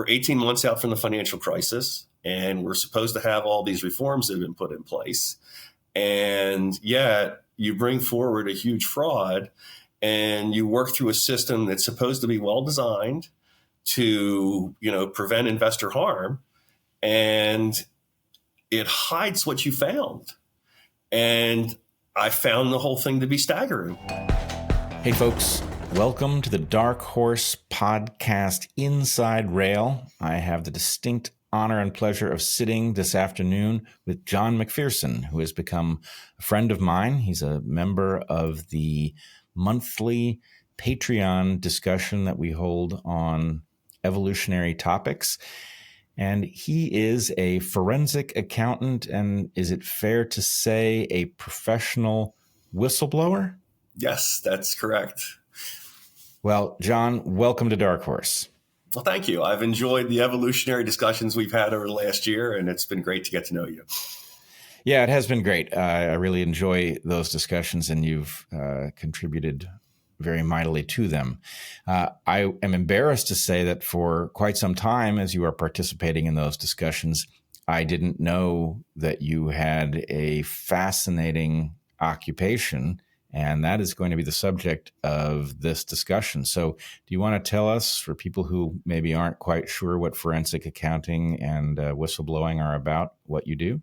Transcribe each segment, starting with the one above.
We're 18 months out from the financial crisis, and we're supposed to have all these reforms that have been put in place. And yet you bring forward a huge fraud and you work through a system that's supposed to be well designed to, prevent investor harm, and it hides what you found. And I found the whole thing to be staggering. Hey folks, welcome to the DarkHorse podcast Inside Rail. I have the distinct honor and pleasure of sitting this afternoon with John McPherson, who has become a friend of mine. He's a member of the monthly Patreon discussion that we hold on evolutionary topics. And he is a forensic accountant, and is it fair to say a professional whistleblower? Yes, that's correct. Well, John, welcome to DarkHorse. Well, thank you. I've enjoyed the evolutionary discussions we've had over the last year, and it's been great to get to know you. Yeah, it has been great. I really enjoy those discussions, and you've contributed very mightily to them. I am embarrassed to say that for quite some time, as you are participating in those discussions, I didn't know that you had a fascinating occupation, and that is going to be the subject of this discussion. So do you want to tell us, for people who maybe aren't quite sure what forensic accounting and whistleblowing are about, what you do?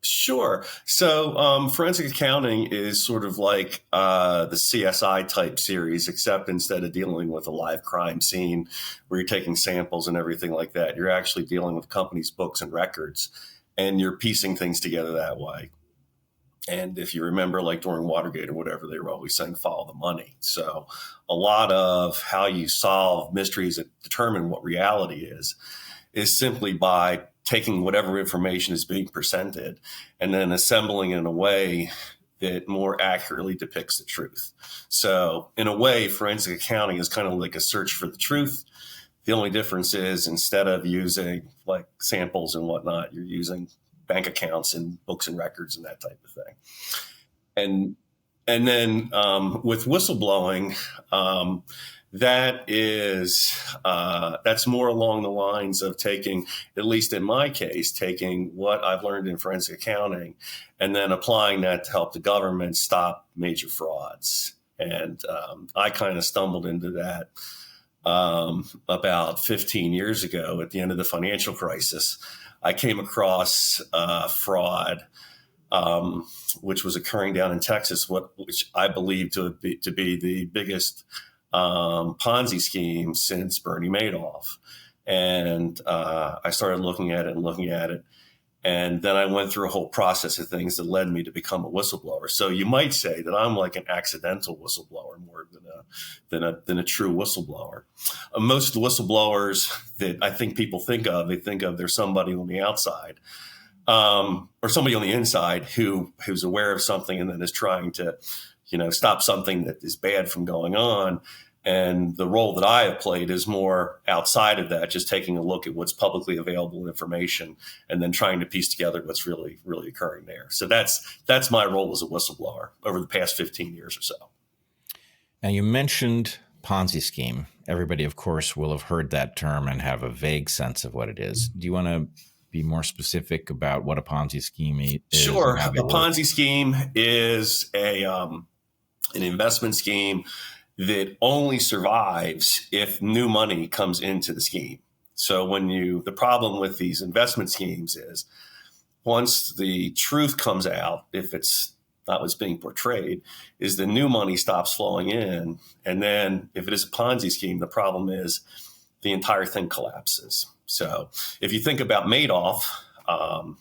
Sure. So forensic accounting is sort of like the CSI type series, except instead of dealing with a live crime scene where you're taking samples and everything like that, you're actually dealing with companies' books and records, and you're piecing things together that way. And if you remember, like during Watergate or whatever, they were always saying, follow the money. So a lot of how you solve mysteries that determine what reality is simply by taking whatever information is being presented and then assembling it in a way that more accurately depicts the truth. So in a way, forensic accounting is kind of like a search for the truth. The only difference is, instead of using like samples and whatnot, you're using bank accounts and books and records and that type of thing. And then with whistleblowing, that's more along the lines of taking, at least in my case, taking what I've learned in forensic accounting and then applying that to help the government stop major frauds. And I kind of stumbled into that about 15 years ago at the end of the financial crisis. I came across fraud, which was occurring down in Texas, which I believe to be the biggest Ponzi scheme since Bernie Madoff. And I started looking at it. And then I went through a whole process of things that led me to become a whistleblower. So you might say that I'm like an accidental whistleblower more than a true whistleblower. Most whistleblowers that I think people think of, there's somebody on the outside or somebody on the inside who's aware of something and then is trying to stop something that is bad from going on. And the role that I have played is more outside of that, just taking a look at what's publicly available information and then trying to piece together what's really, really occurring there. So that's my role as a whistleblower over the past 15 years or so. Now, you mentioned Ponzi scheme. Everybody, of course, will have heard that term and have a vague sense of what it is. Do you want to be more specific about what a Ponzi scheme is? Sure. A Ponzi scheme is an investment scheme that only survives if new money comes into the scheme. So the problem with these investment schemes is once the truth comes out, if it's not what's being portrayed, is the new money stops flowing in. And then if it is a Ponzi scheme, the problem is the entire thing collapses. So if you think about Madoff, I've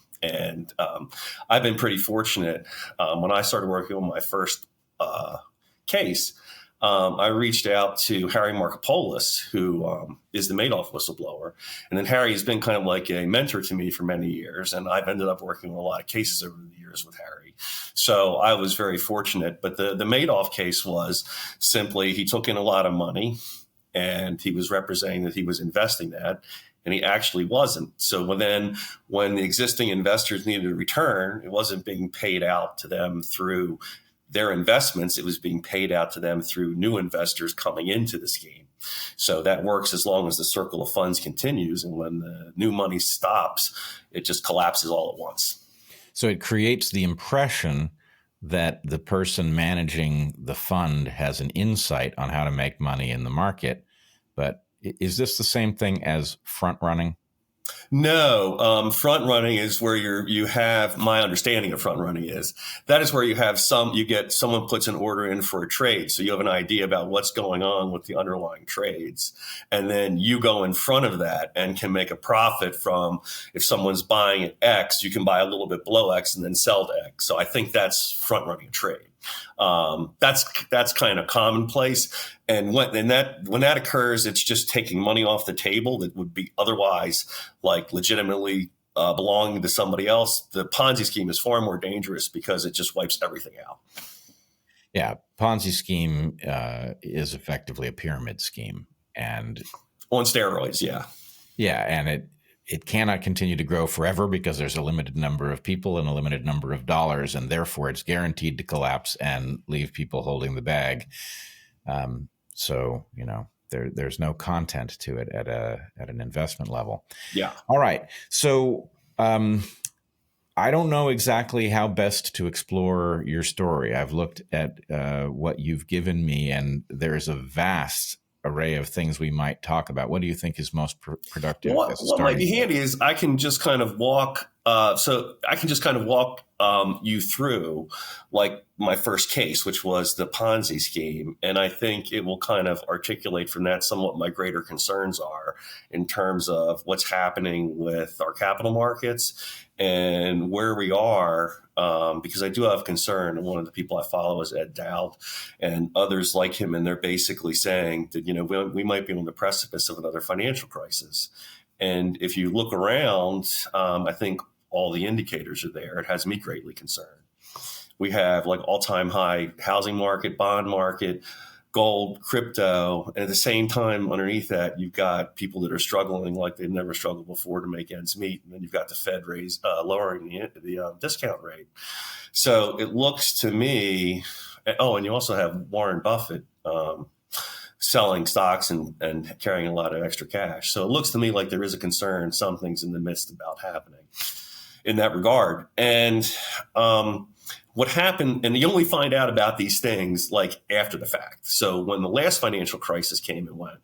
been pretty fortunate. When I started working on my first case, I reached out to Harry Markopoulos, who is the Madoff whistleblower. And then Harry has been kind of like a mentor to me for many years. And I've ended up working on a lot of cases over the years with Harry. So I was very fortunate. But the Madoff case was simply he took in a lot of money and he was representing that he was investing that. And he actually wasn't. So when the existing investors needed a return, it wasn't being paid out to them through their investments, it was being paid out to them through new investors coming into the scheme. So that works as long as the circle of funds continues. And when the new money stops, it just collapses all at once. So it creates the impression that the person managing the fund has an insight on how to make money in the market. But is this the same thing as front running? No, front running is where you have, my understanding of front running is that is where you have someone puts an order in for a trade. So you have an idea about what's going on with the underlying trades. And then you go in front of that and can make a profit from, if someone's buying at X, you can buy a little bit below X and then sell to X. So I think that's front running a trade. That's kind of commonplace. And when that occurs, it's just taking money off the table that would be otherwise like legitimately belonging to somebody else. The Ponzi scheme is far more dangerous because it just wipes everything out. Yeah, Ponzi scheme is effectively a pyramid scheme, and on steroids. Yeah, and it cannot continue to grow forever because there's a limited number of people and a limited number of dollars, and therefore it's guaranteed to collapse and leave people holding the bag. So there's no content to it at an investment level. Yeah. All right. So I don't know exactly how best to explore your story. I've looked at what you've given me, and there is a vast array of things we might talk about. What do you think is most productive? What might be handy is I can just kind of walk. You through like my first case, which was the Ponzi scheme. And I think it will kind of articulate from that somewhat my greater concerns are in terms of what's happening with our capital markets and where we are. Because I do have concern. And one of the people I follow is Ed Dowd and others like him. And they're basically saying that, we might be on the precipice of another financial crisis. And if you look around, I think all the indicators are there. It has me greatly concerned. We have like all-time high housing market, bond market, gold, crypto. And at the same time, underneath that, you've got people that are struggling like they've never struggled before to make ends meet. And then you've got the Fed lowering the discount rate. So it looks to me, and you also have Warren Buffett selling stocks and carrying a lot of extra cash. So it looks to me like there is a concern, something's in the midst about happening in that regard. And what happened, and you only find out about these things like after the fact. So when the last financial crisis came and went,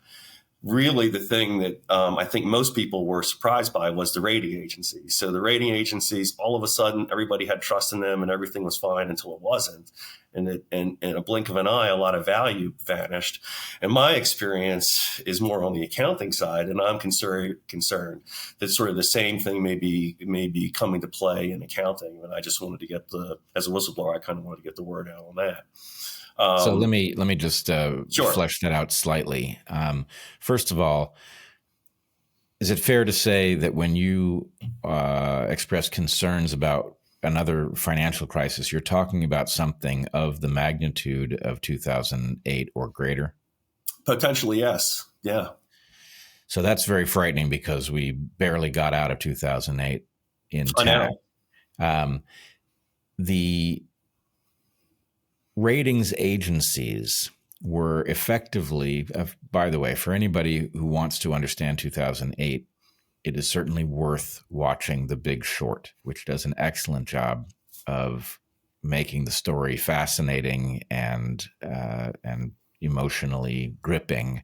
really the thing that I think most people were surprised by was the rating agencies. So the rating agencies, all of a sudden, everybody had trust in them and everything was fine until it wasn't. And in a blink of an eye, a lot of value vanished. And my experience is more on the accounting side, and I'm concerned that sort of the same thing may be coming to play in accounting. And I just wanted to get as a whistleblower, I kind of wanted to get the word out on that. So let me just sure. flesh that out slightly. First of all, is it fair to say that when you express concerns about another financial crisis, you're talking about something of the magnitude of 2008 or greater? Potentially, yes. Yeah. So that's very frightening because we barely got out of 2008 intact. The ratings agencies were effectively, by the way, for anybody who wants to understand 2008, it is certainly worth watching The Big Short, which does an excellent job of making the story fascinating and emotionally gripping,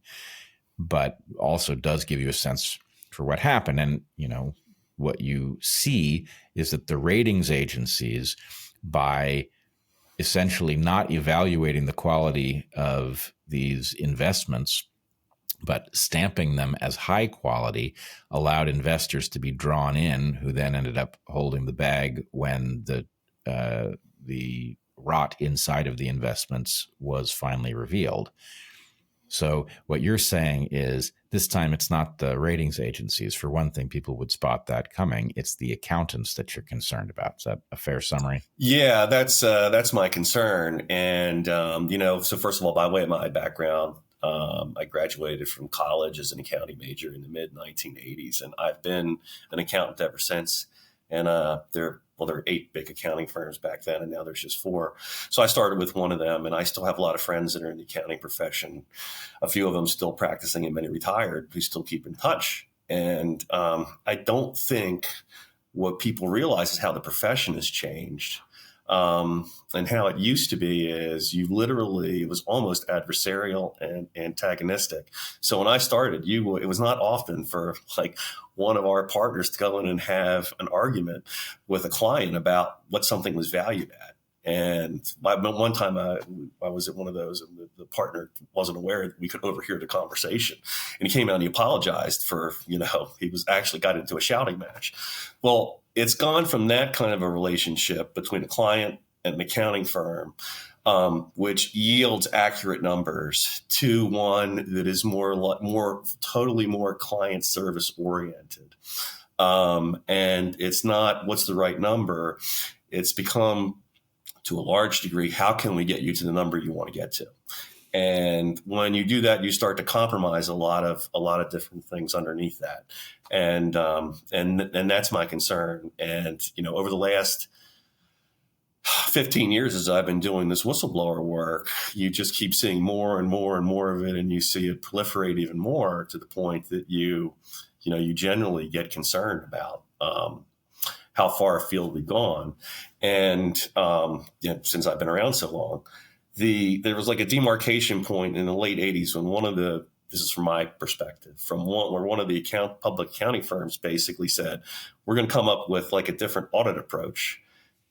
but also does give you a sense for what happened. And, what you see is that the ratings agencies, by essentially not evaluating the quality of these investments, but stamping them as high quality, allowed investors to be drawn in, who then ended up holding the bag when the rot inside of the investments was finally revealed. So what you're saying is this time it's not the ratings agencies. For one thing, people would spot that coming. It's the accountants that you're concerned about. Is that a fair summary? Yeah, that's my concern. And, so first of all, by way of my background, I graduated from college as an accounting major in the mid 1980s, and I've been an accountant ever since. And there are well, there were 8 big accounting firms back then, and now there's just 4. So I started with one of them, and I still have a lot of friends that are in the accounting profession. A few of them still practicing, and many retired. We still keep in touch. And I don't think what people realize is how the profession has changed. And how it used to be is it was almost adversarial and antagonistic. So when I started, it was not often for like one of our partners to go in and have an argument with a client about what something was valued at. And one time I was at one of those, and the partner wasn't aware that we could overhear the conversation. And he came out and he apologized for, he was actually got into a shouting match. Well, it's gone from that kind of a relationship between a client and an accounting firm, which yields accurate numbers, to one that is totally more client service oriented. And it's not what's the right number. It's become, to a large degree, how can we get you to the number you want to get to? And when you do that, you start to compromise a lot of different things underneath that. And that's my concern. And, over the last 15 years, as I've been doing this whistleblower work, you just keep seeing more and more and more of it. And you see it proliferate even more, to the point that you generally get concerned about, how far afield we've gone. And, since I've been around so long, there was like a demarcation point in the late 80s when this is from my perspective, where one of the public accounting firms basically said, we're going to come up with like a different audit approach.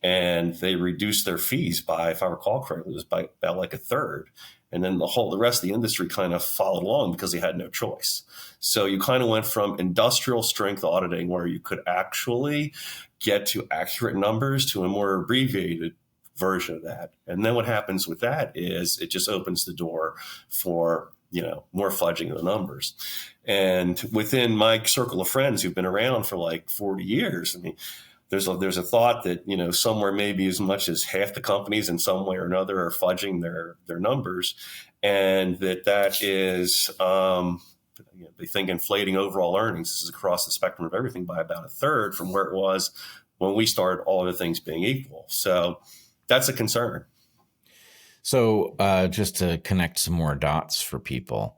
And they reduced their fees by, if I recall correctly, it was by about like a third. And then the rest of the industry kind of followed along because they had no choice. So you kind of went from industrial strength auditing, where you could actually get to accurate numbers, to a more abbreviated version of that. And then what happens with that is it just opens the door for, more fudging of the numbers. And within my circle of friends who've been around for like 40 years, I mean, there's a thought that, somewhere maybe as much as half the companies in some way or another are fudging their numbers. And that is, they think inflating overall earnings. This is across the spectrum of everything by about a third from where it was when we started, all other things being equal. So that's a concern. So just to connect some more dots for people,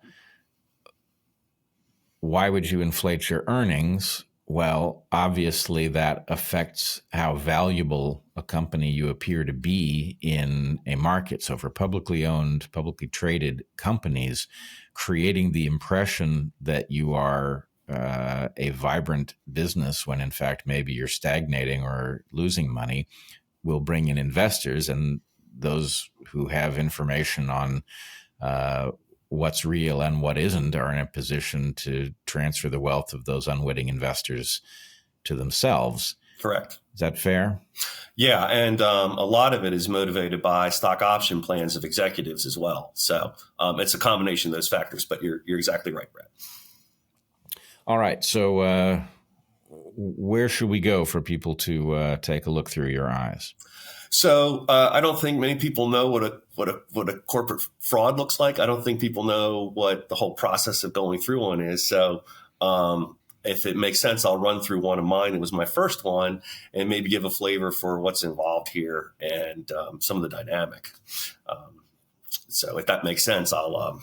why would you inflate your earnings? Well, obviously that affects how valuable a company you appear to be in a market. So for publicly owned, publicly traded companies, creating the impression that you are a vibrant business when in fact maybe you're stagnating or losing money will bring in investors, and those who have information on what's real and what isn't are in a position to transfer the wealth of those unwitting investors to themselves. Correct. Is that fair? Yeah. And a lot of it is motivated by stock option plans of executives as well. So it's a combination of those factors, but you're exactly right, Brett. All right. So where should we go for people to take a look through your eyes? So I don't think many people know what a corporate fraud looks like. I don't think people know what the whole process of going through one is. So if it makes sense, I'll run through one of mine. It was my first one, and maybe give a flavor for what's involved here and some of the dynamic. So if that makes sense, I'll.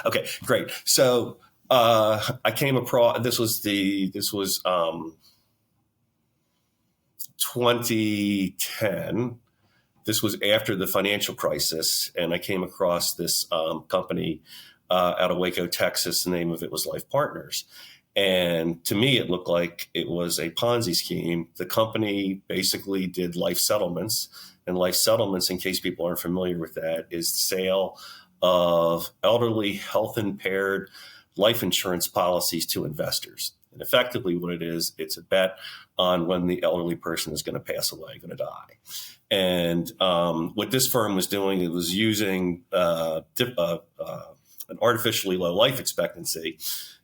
Okay, great. So I came across this was 2010. This was after the financial crisis, and I came across this company out of Waco, Texas. The name of it was Life Partners. And to me, it looked like it was a Ponzi scheme. The company basically did life settlements. And life settlements, in case people aren't familiar with that, is the sale of elderly, health-impaired life insurance policies to investors. And effectively what it is, it's a bet on when the elderly person is going to pass away, going to die. And what this firm was doing, it was using an artificially low life expectancy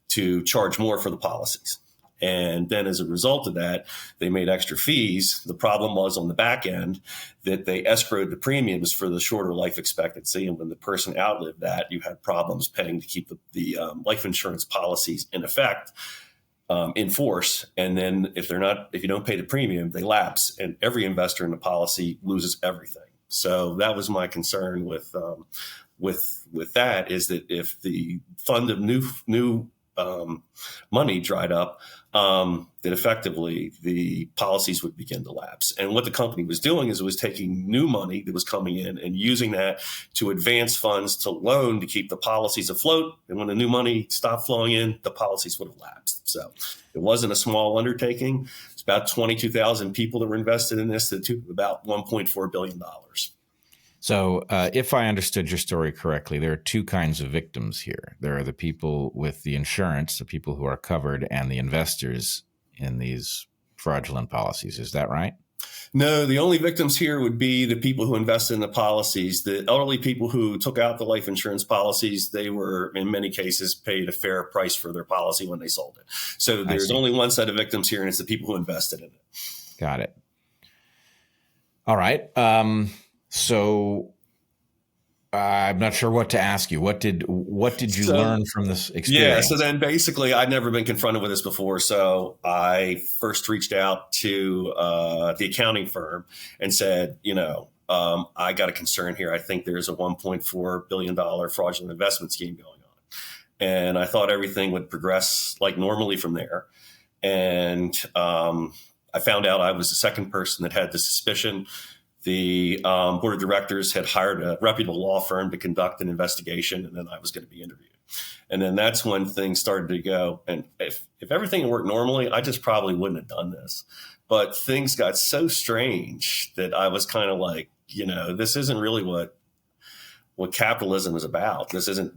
to charge more for the policies. And then as a result of that, they made extra fees. The problem was on the back end that they escrowed the premiums for the shorter life expectancy. And when the person outlived that, you had problems paying to keep the life insurance policies in effect. in force. And then if you don't pay the premium, they lapse, and every investor in the policy loses everything. So that was my concern with that, is that if the fund of new money dried up, that effectively the policies would begin to lapse. And what the company was doing is it was taking new money that was coming in and using that to advance funds to loan to keep the policies afloat. And when the new money stopped flowing in, the policies would have lapsed. So it wasn't a small undertaking. It's about 22,000 people that were invested in this, that took about $1.4 billion. So if I understood your story correctly, there are two kinds of victims here. There are the people with the insurance, the people who are covered, and the investors in these fraudulent policies. Is that right? No, the only victims here would be the people who invested in the policies. The elderly people who took out the life insurance policies, they were, in many cases, paid a fair price for their policy when they sold it. So there's only one set of victims here, and it's the people who invested in it. Got it. All right. So I'm not sure what to ask you. What did you learn from this experience? Yeah. So then basically I'd never been confronted with this before. So I first reached out to the accounting firm and said, I got a concern here. I think there's a $1.4 billion fraudulent investment scheme going on. And I thought everything would progress like normally from there. And I found out I was the second person that had the suspicion. The board of directors had hired a reputable law firm to conduct an investigation, and then I was going to be interviewed. And then that's when things started to go. And if everything worked normally, I just probably wouldn't have done this. But things got so strange that I was kind of like, this isn't really what capitalism is about. This isn't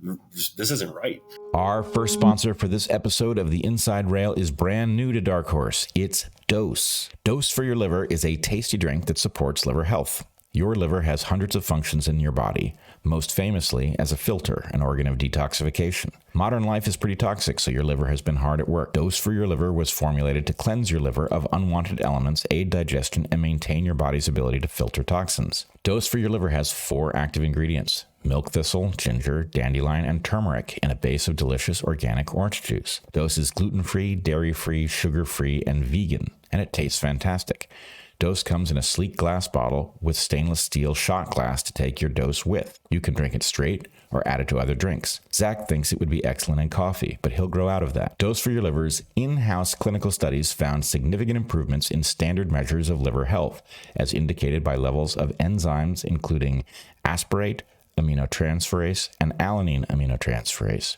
right. Our first sponsor for this episode of The Inside Rail is brand new to DarkHorse. It's Dose. Dose for Your Liver is a tasty drink that supports liver health. Your liver has hundreds of functions in your body, most famously as a filter, an organ of detoxification. Modern life is pretty toxic, so your liver has been hard at work. Dose for Your Liver was formulated to cleanse your liver of unwanted elements, aid digestion, and maintain your body's ability to filter toxins. Dose for Your Liver has 4 active ingredients: milk thistle, ginger, dandelion, and turmeric in a base of delicious organic orange juice. Dose is gluten-free, dairy-free, sugar-free, and vegan, and it tastes fantastic. Dose comes in a sleek glass bottle with stainless steel shot glass to take your dose with. You can drink it straight or add it to other drinks. Zach thinks it would be excellent in coffee, but he'll grow out of that. Dose for Your Liver's in-house clinical studies found significant improvements in standard measures of liver health, as indicated by levels of enzymes including aspartate aminotransferase and alanine aminotransferase,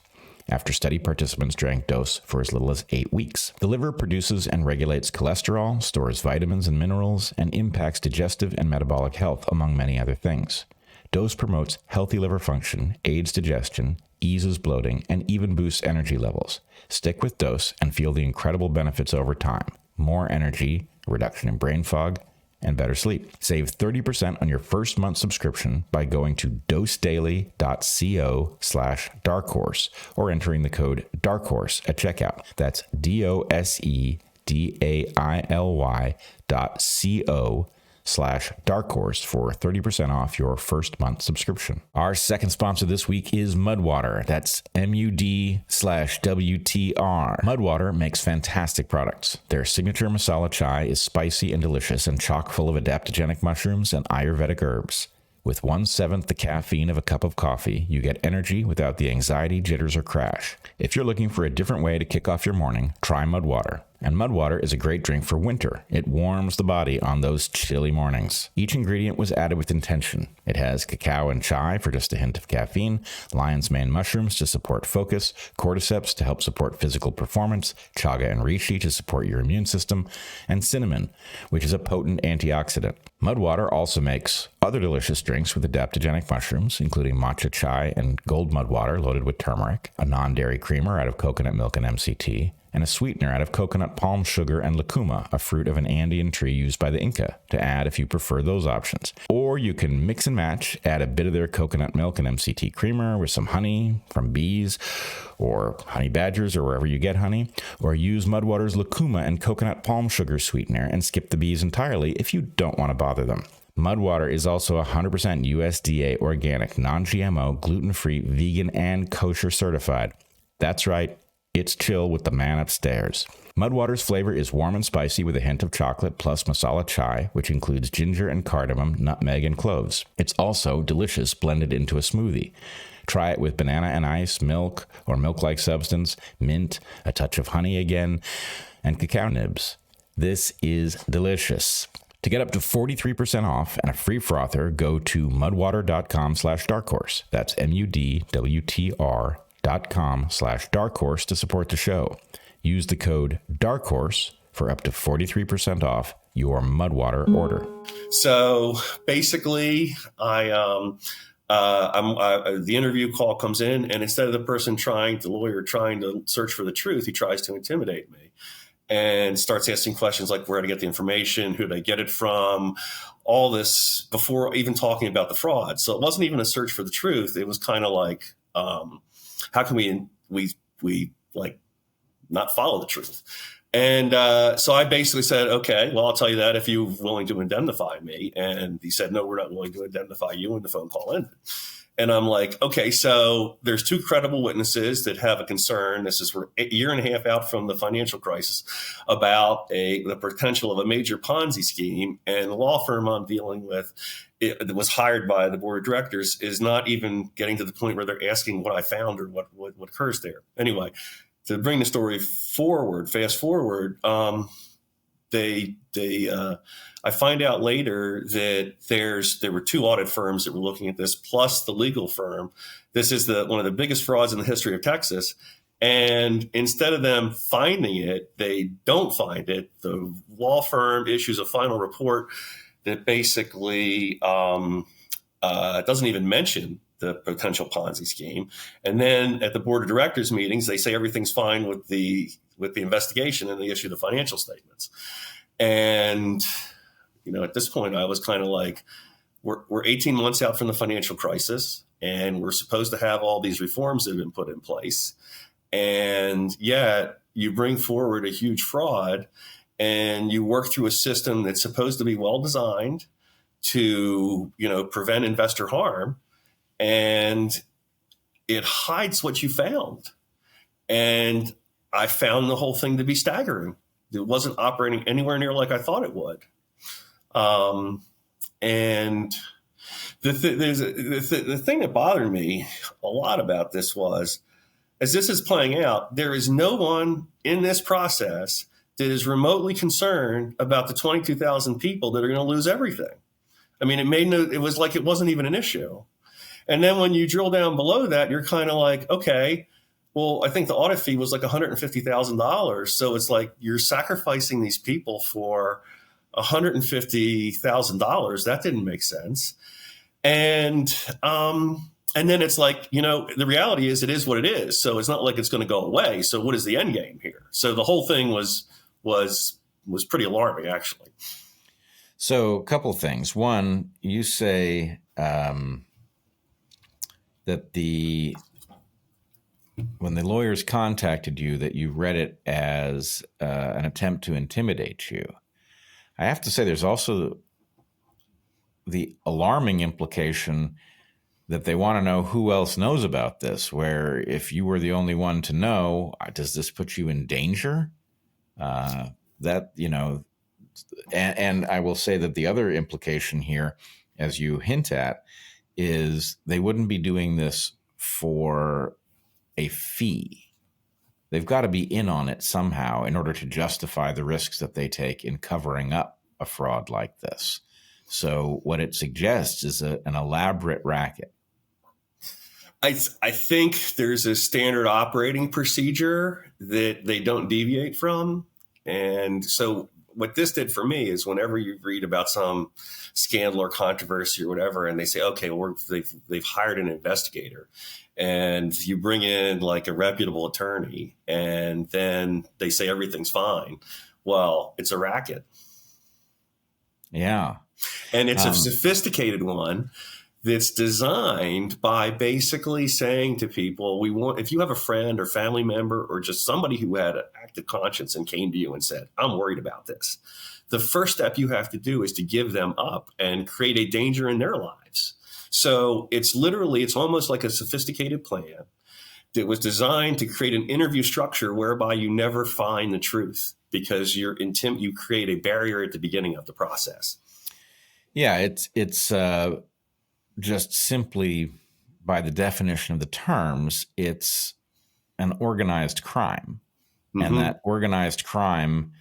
after study participants drank Dose for as little as 8 weeks. The liver produces and regulates cholesterol, stores vitamins and minerals, and impacts digestive and metabolic health, among many other things. Dose promotes healthy liver function, aids digestion, eases bloating, and even boosts energy levels. Stick with Dose and feel the incredible benefits over time. More energy, reduction in brain fog, and better sleep. Save 30% on your first month subscription by going to dosedaily.co/darkhorse or entering the code DARKHORSE at checkout. That's dosedaily.co/darkhorse for 30% off your first month subscription. Our second sponsor this week is MUD. That's MUD/WTR. MUD makes fantastic products. Their signature masala chai is spicy and delicious and chock full of adaptogenic mushrooms and Ayurvedic herbs. With 1/7 the caffeine of a cup of coffee, you get energy without the anxiety, jitters, or crash. If you're looking for a different way to kick off your morning, try MUD. And MUD is a great drink for winter. It warms the body on those chilly mornings. Each ingredient was added with intention. It has cacao and chai for just a hint of caffeine, lion's mane mushrooms to support focus, cordyceps to help support physical performance, chaga and reishi to support your immune system, and cinnamon, which is a potent antioxidant. MUD also makes other delicious drinks with adaptogenic mushrooms, including matcha chai and gold mud water loaded with turmeric, a non-dairy creamer out of coconut milk and MCT, and a sweetener out of coconut palm sugar and lucuma, a fruit of an Andean tree used by the Inca, to add if you prefer those options. Or you can mix and match, add a bit of their coconut milk and MCT creamer with some honey from bees or honey badgers or wherever you get honey, or use MUD's lucuma and coconut palm sugar sweetener and skip the bees entirely if you don't want to bother them. MUD is also 100% USDA organic, non-GMO, gluten-free, vegan, and kosher certified. That's right. It's chill with the man upstairs. Mudwater's flavor is warm and spicy with a hint of chocolate plus masala chai, which includes ginger and cardamom, nutmeg, and cloves. It's also delicious blended into a smoothie. Try it with banana and ice, milk or milk-like substance, mint, a touch of honey again, and cacao nibs. This is delicious. To get up to 43% off and a free frother, go to mudwater.com/darkhorse. That's MUDWTR.com/darkhorse to support the show. Use the code DARKHORSE for up to 43% off your Mudwater order. So basically, the interview call comes in, and instead of the lawyer trying to search for the truth, he tries to intimidate me and starts asking questions like where to get the information, who did I get it from, all this before even talking about the fraud. So it wasn't even a search for the truth. It was kind of like, how can we like not follow the truth? And so I basically said, okay, well, I'll tell you that if you're willing to indemnify me. And he said, no, we're not willing to indemnify you. And the phone call ended. And I'm like, okay, so there's two credible witnesses that have a concern. We're a year and a half out from the financial crisis about the potential of a major Ponzi scheme. And the law firm I'm dealing with that was hired by the board of directors is not even getting to the point where they're asking what I found or what occurs there. Anyway, to bring the story fast forward, I find out later that there were two audit firms that were looking at this, plus the legal firm. This is one of the biggest frauds in the history of Texas. And instead of them finding it, they don't find it. The law firm issues a final report that basically doesn't even mention the potential Ponzi scheme. And then at the board of directors meetings, they say everything's fine with the investigation, and they issue the financial statements. And, at this point, I was kind of like, we're 18 months out from the financial crisis, and we're supposed to have all these reforms that have been put in place. And yet you bring forward a huge fraud, and you work through a system that's supposed to be well-designed to, prevent investor harm, and it hides what you found. And I found the whole thing to be staggering. It wasn't operating anywhere near like I thought it would. And the thing that bothered me a lot about this was, as this is playing out, there is no one in this process that is remotely concerned about the 22,000 people that are going to lose everything. I mean, it was like it wasn't even an issue. And then when you drill down below that, you're kind of like, okay, well, I think the audit fee was like $150,000. So it's like you're sacrificing these people for $150,000. That didn't make sense. And then it's like, the reality is it is what it is. So it's not like it's going to go away. So what is the end game here? So the whole thing was pretty alarming, actually. So a couple of things. One, you say that when the lawyers contacted you, that you read it as an attempt to intimidate you. I have to say there's also the alarming implication that they want to know who else knows about this, where if you were the only one to know, does this put you in danger? And I will say that the other implication here, as you hint at, is they wouldn't be doing this for a fee. They've got to be in on it somehow in order to justify the risks that they take in covering up a fraud like this. So what it suggests is an elaborate racket. I think there's a standard operating procedure that they don't deviate from. And so what this did for me is whenever you read about some scandal or controversy or whatever, and they say, okay, they've hired an investigator, and you bring in like a reputable attorney, and then they say everything's fine. Well, it's a racket. Yeah. And it's a sophisticated one that's designed by basically saying to people, if you have a friend or family member or just somebody who had an active conscience and came to you and said, I'm worried about this, the first step you have to do is to give them up and create a danger in their lives. So it's almost like a sophisticated plan that was designed to create an interview structure whereby you never find the truth because you create a barrier at the beginning of the process. Yeah, it's just simply by the definition of the terms, it's an organized crime. And that organized crime,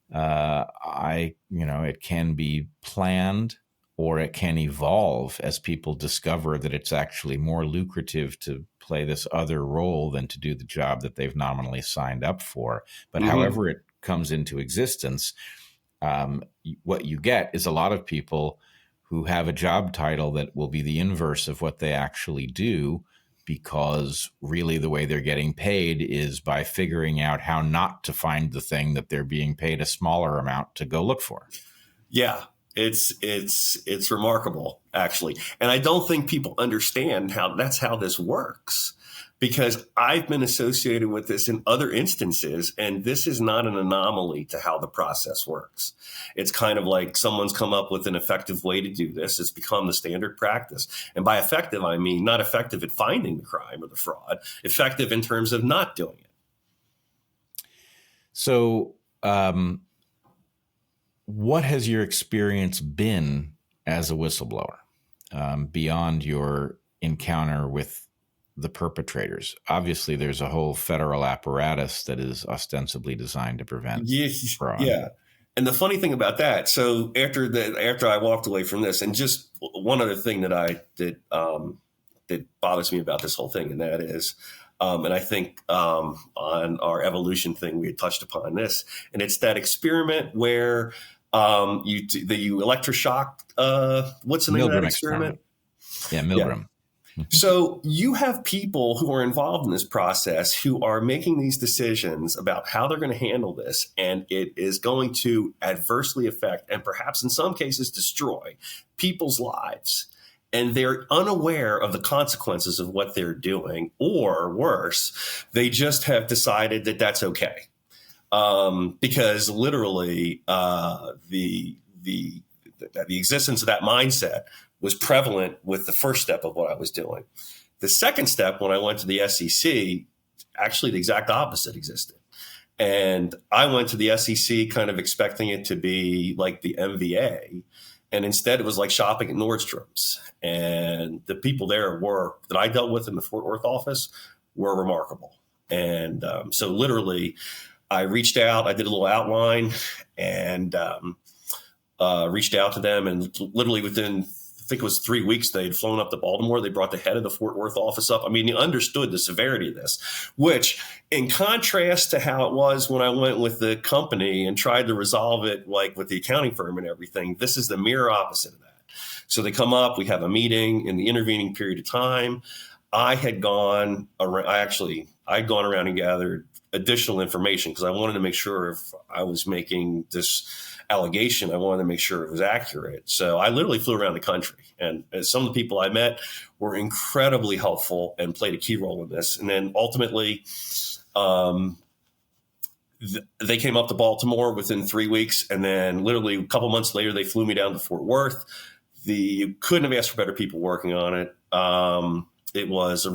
it can be planned or it can evolve as people discover that it's actually more lucrative to play this other role than to do the job that they've nominally signed up for. But however it comes into existence, what you get is a lot of people who have a job title that will be the inverse of what they actually do, because really the way they're getting paid is by figuring out how not to find the thing that they're being paid a smaller amount to go look for. Yeah, it's remarkable, actually. And I don't think people understand how this works, because I've been associated with this in other instances, and this is not an anomaly to how the process works. It's kind of like someone's come up with an effective way to do this. It's become the standard practice. And by effective, I mean not effective at finding the crime or the fraud, effective in terms of not doing it. So, what has your experience been as a whistleblower beyond your encounter with the perpetrators? Obviously, there's a whole federal apparatus that is ostensibly designed to prevent fraud. Yeah. And the funny thing about that, so after I walked away from this, and just one other thing that bothers me about this whole thing, and that is, and I think on our evolution thing, we had touched upon this, and it's that experiment where you electroshock. What's the name of that experiment? Yeah, Milgram. Yeah. So you have people who are involved in this process who are making these decisions about how they're going to handle this, and it is going to adversely affect and perhaps in some cases destroy people's lives. And they're unaware of the consequences of what they're doing, or worse, they just have decided that that's okay. Because literally the existence of that mindset was prevalent with the first step of what I was doing. The second step, when I went to the SEC, actually the exact opposite existed. And I went to the SEC kind of expecting it to be like the MVA. And instead it was like shopping at Nordstrom's. And the people there that I dealt with in the Fort Worth office were remarkable. And so literally I reached out, I did a little outline and reached out to them, and literally within, I think it was 3 weeks, they'd flown up to Baltimore. They brought the head of the Fort Worth office up. I mean, you understood the severity of this, which in contrast to how it was when I went with the company and tried to resolve it, like with the accounting firm and everything, this is the mirror opposite of that. So they come up, we have a meeting. In the intervening period of time, I'd gone around and gathered additional information because I wanted to make sure if I was making this allegation, I wanted to make sure it was accurate. So I literally flew around the country, and some of the people I met were incredibly helpful and played a key role in this. And then ultimately, they came up to Baltimore within 3 weeks. And then literally a couple months later, they flew me down to Fort Worth. You couldn't have asked for better people working on it. It was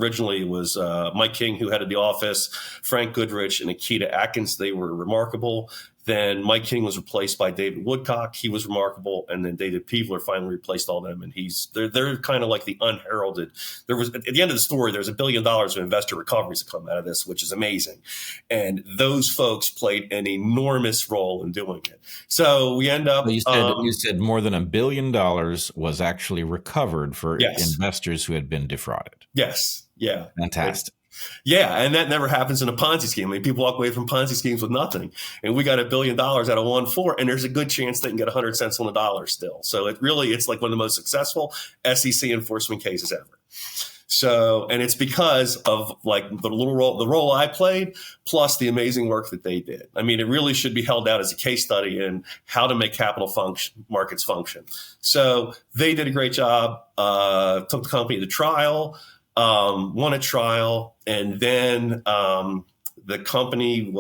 Mike King, who headed the office, Frank Goodrich, and Akita Atkins. They were remarkable. Then Mike King was replaced by David Woodcock. He was remarkable. And then David Peevler finally replaced all them. And they're kind of like the unheralded. There was, at the end of the story, there's $1 billion of investor recoveries that come out of this, which is amazing. And those folks played an enormous role in doing it. So we end up. You said more than $1 billion was actually recovered for investors who had been defrauded. Yes. Yeah. Fantastic. Yeah, and that never happens in a Ponzi scheme. I mean, people walk away from Ponzi schemes with nothing, and we got $1 billion out of 1.4, and there's a good chance they can get 100 cents on the dollar still. So it's like one of the most successful SEC enforcement cases ever. So, and it's because of like the role I played, plus the amazing work that they did. I mean, it really should be held out as a case study in how to make capital markets function. So they did a great job. Took the company to trial. Won a trial, and then the company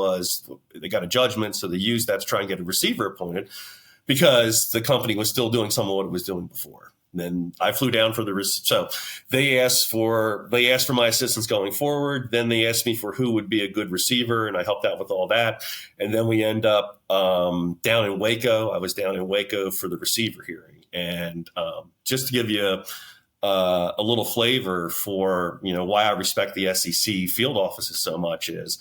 they got a judgment, so they used that to try and get a receiver appointed because the company was still doing some of what it was doing before. then I flew down for so they asked for my assistance going forward. Then they asked me for who would be a good receiver, and I helped out with all that. And then we end up down in Waco. I was down in Waco for the receiver hearing, and just to give you a little flavor for why I respect the SEC field offices so much is.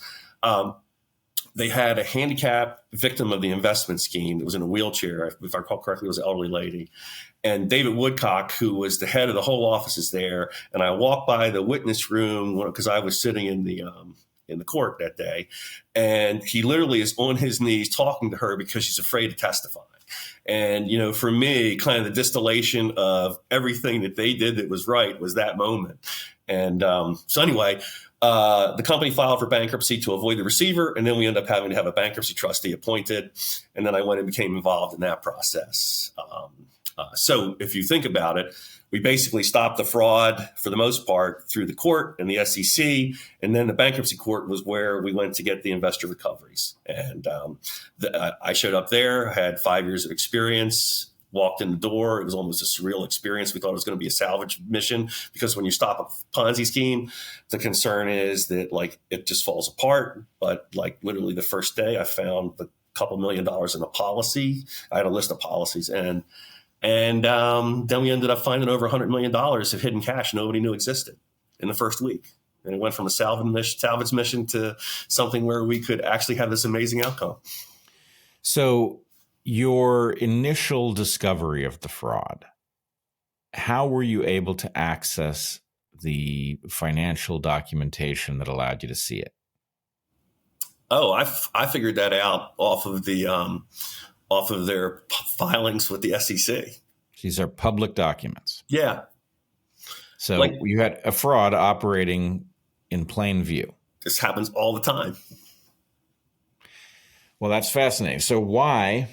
They had a handicapped victim of the investment scheme that was in a wheelchair. If I recall correctly, it was an elderly lady. And David Woodcock, who was the head of the whole office, is there. And I walked by the witness room because I was sitting in the court that day. And he literally is on his knees talking to her because she's afraid to testify. And, for me, kind of the distillation of everything that they did that was right was that moment. And so anyway, the company filed for bankruptcy to avoid the receiver, and then we ended up having to have a bankruptcy trustee appointed. And then I went and became involved in that process. So if you think about it, we basically stopped the fraud for the most part through the court and the SEC. And then the bankruptcy court was where we went to get the investor recoveries. And I showed up there, had 5 years of experience, walked in the door. It was almost a surreal experience. We thought it was going to be a salvage mission because when you stop a Ponzi scheme, the concern is that it just falls apart. But literally the first day I found a couple $1 million in a policy. I had a list of policies and then we ended up finding over $100 million of hidden cash nobody knew existed in the first week. And it went from a salvage mission to something where we could actually have this amazing outcome. So your initial discovery of the fraud, how were you able to access the financial documentation that allowed you to see it? Oh, I figured that out off of their filings with the SEC. These are public documents. Yeah. So you had a fraud operating in plain view. This happens all the time. Well, that's fascinating. So why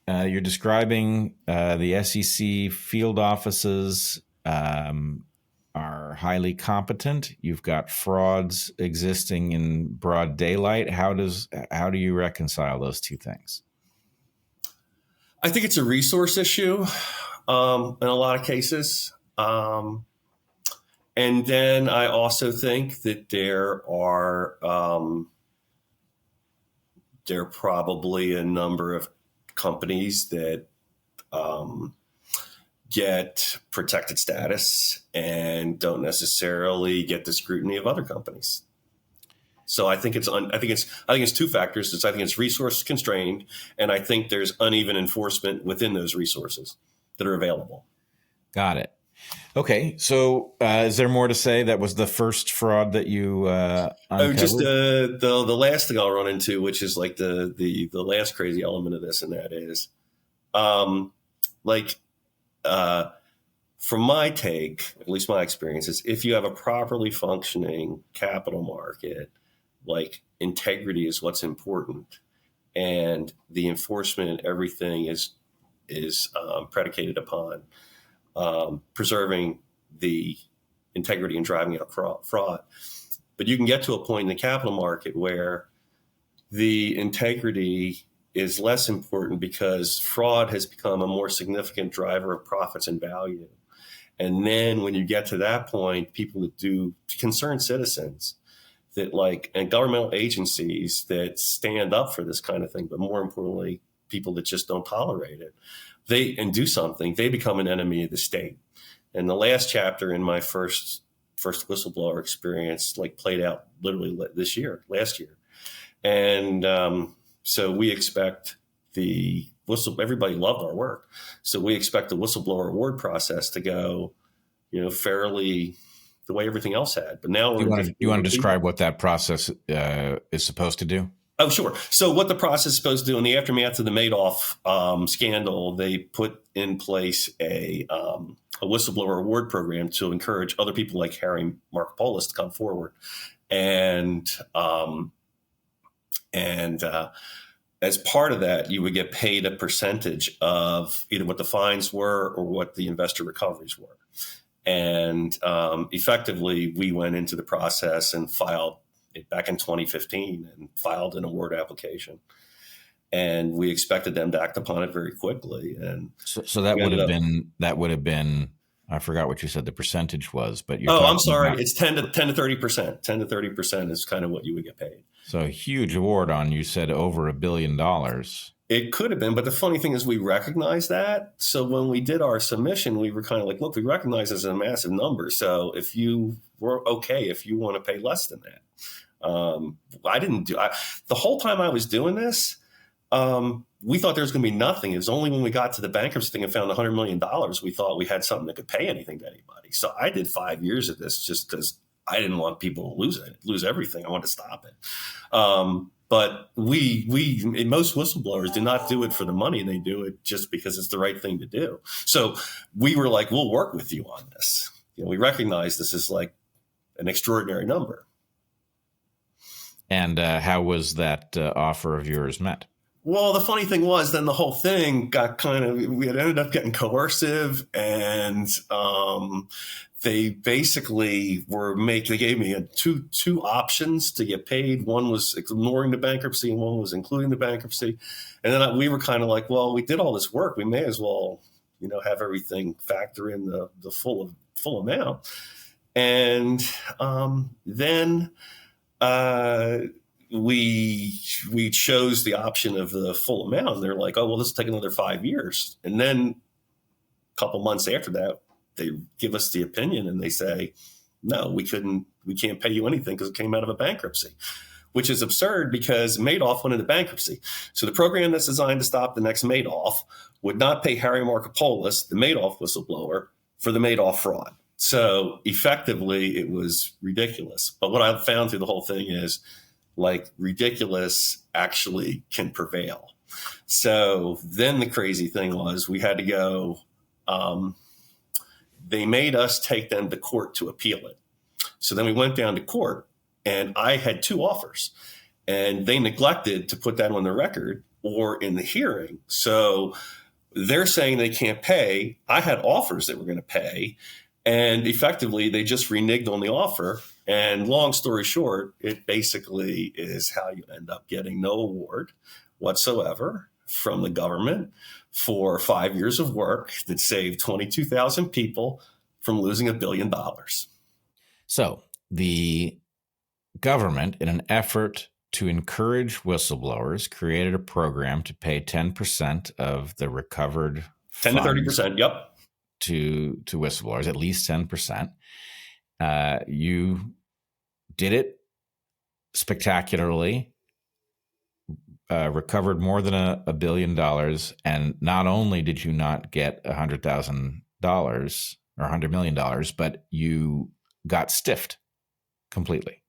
you're describing the SEC field offices are highly competent. You've got frauds existing in broad daylight. How do you reconcile those two things? I think it's a resource issue in a lot of cases. And then I also think that there are probably a number of companies that get protected status and don't necessarily get the scrutiny of other companies. So I think it's two factors. I think it's resource constrained, and I think there's uneven enforcement within those resources that are available. Got it. Okay. So is there more to say? That was the first fraud that you uncovered? Just the last thing I'll run into, which is the last crazy element of this, and that is from my take, at least my experience, is if you have a properly functioning capital market, integrity is what's important, and the enforcement and everything is predicated upon preserving the integrity and driving out fraud. But you can get to a point in the capital market where the integrity is less important because fraud has become a more significant driver of profits and value. And then when you get to that point, people that do concerned citizens and governmental agencies that stand up for this kind of thing, but more importantly, people that just don't tolerate it, and do something, they become an enemy of the state. And the last chapter in my first whistleblower experience played out literally last year. And so we expect everybody loved our work. So we expect the whistleblower award process to go, fairly the way everything else had. But now you want to describe what that process is supposed to do? Oh, sure. So what the process is supposed to do in the aftermath of the Madoff scandal, they put in place a whistleblower award program to encourage other people like Harry Markopolos to come forward. And as part of that, you would get paid a percentage of either what the fines were or what the investor recoveries were. And effectively, we went into the process and filed it back in 2015 and filed an award application. And we expected them to act upon it very quickly. And so that would have been I forgot what you said the percentage was, but you're Oh, I'm talking sorry. about. It's 10 to 30%. 10 to 30% is kind of what you would get paid. So a huge award on, you said, over $1 billion. It could have been, but the funny thing is we recognize that. So when we did our submission, we were kind of like, look, we recognize this as a massive number. So if you were okay, if you want to pay less than that. The whole time I was doing this, we thought there was going to be nothing. It was only when we got to the bankruptcy thing and found $100 million, we thought we had something that could pay anything to anybody. So I did 5 years of this just because I didn't want people to lose everything. I wanted to stop it. But most whistleblowers do not do it for the money. They do it just because it's the right thing to do. So we were like, we'll work with you on this. We recognize this is like an extraordinary number. And how was that offer of yours met? Well, the funny thing was then the whole thing got we had ended up getting coercive, and they basically they gave me two options to get paid. One was ignoring the bankruptcy and one was including the bankruptcy. And then we were kind of like, well, we did all this work. We may as well, have everything factor in the full amount. And then we chose the option of the full amount. And they're like, oh, well, this will take another 5 years. And then a couple months after that, they give us the opinion and they say, no, we can't pay you anything because it came out of a bankruptcy, which is absurd because Madoff went into bankruptcy. So the program that's designed to stop the next Madoff would not pay Harry Markopolos, the Madoff whistleblower, for the Madoff fraud. So effectively, it was ridiculous. But what I found through the whole thing is, like, ridiculous actually can prevail. So then the crazy thing was we had to go, they made us take them to court to appeal it. So then we went down to court and I had 2 offers and they neglected to put that on the record or in the hearing. So they're saying they can't pay. I had offers that were going to pay. And effectively, they just reneged on the offer. And long story short, it basically is how you end up getting no award whatsoever from the government for 5 years of work that saved 22,000 people from losing $1 billion. So the government, in an effort to encourage whistleblowers, created a program to pay 10% of the recovered 10 to 30%, yep. To whistleblowers, at least 10%. You did it spectacularly, recovered more than $1 billion. And not only did you not get $100,000 or $100 million, but you got stiffed completely.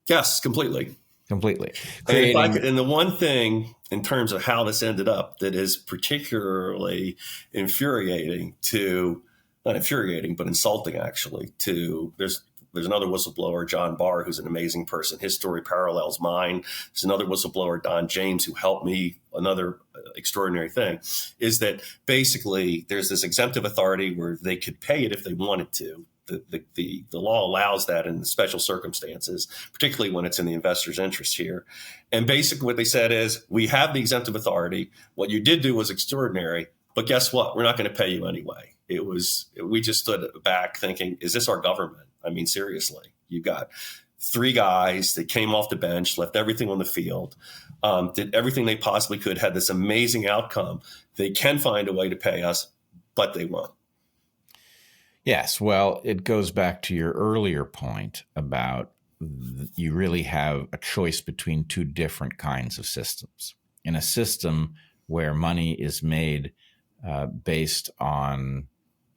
Yes, completely. Completely. And the one thing in terms of how this ended up that is particularly infuriating not infuriating, but insulting actually there's another whistleblower, John Barr, who's an amazing person. His story parallels mine. There's another whistleblower, Don James, who helped me. Another extraordinary thing is that basically there's this exemptive authority where they could pay it if they wanted to. The law allows that in special circumstances, particularly when it's in the investor's interest here. And basically what they said is, we have the exemptive authority. What you did do was extraordinary, but guess what? We're not going to pay you anyway. We just stood back thinking, is this our government? I mean, seriously, you got 3 guys that came off the bench, left everything on the field, did everything they possibly could, had this amazing outcome. They can find a way to pay us, but they won't. Yes. Well, it goes back to your earlier point about you really have a choice between 2 different kinds of systems. In a system where money is made based on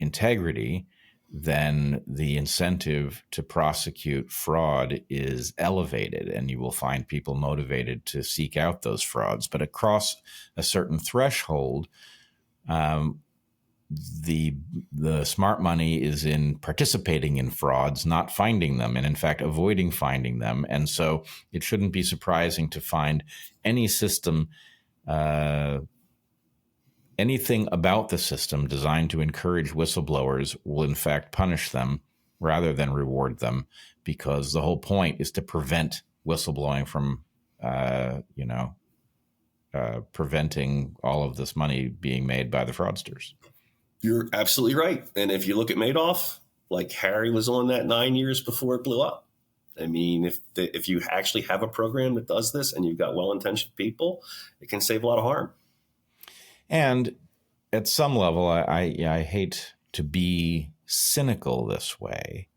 integrity, then the incentive to prosecute fraud is elevated, and you will find people motivated to seek out those frauds. But across a certain threshold, the smart money is in participating in frauds, not finding them, and in fact avoiding finding them. And so it shouldn't be surprising to find any system, anything about the system designed to encourage whistleblowers will in fact punish them rather than reward them, because the whole point is to prevent whistleblowing from, preventing all of this money being made by the fraudsters. You're absolutely right. And if you look at Madoff, like Harry was on that 9 years before it blew up. I mean, if you actually have a program that does this and you've got well-intentioned people, it can save a lot of harm. And at some level, I hate to be cynical this way,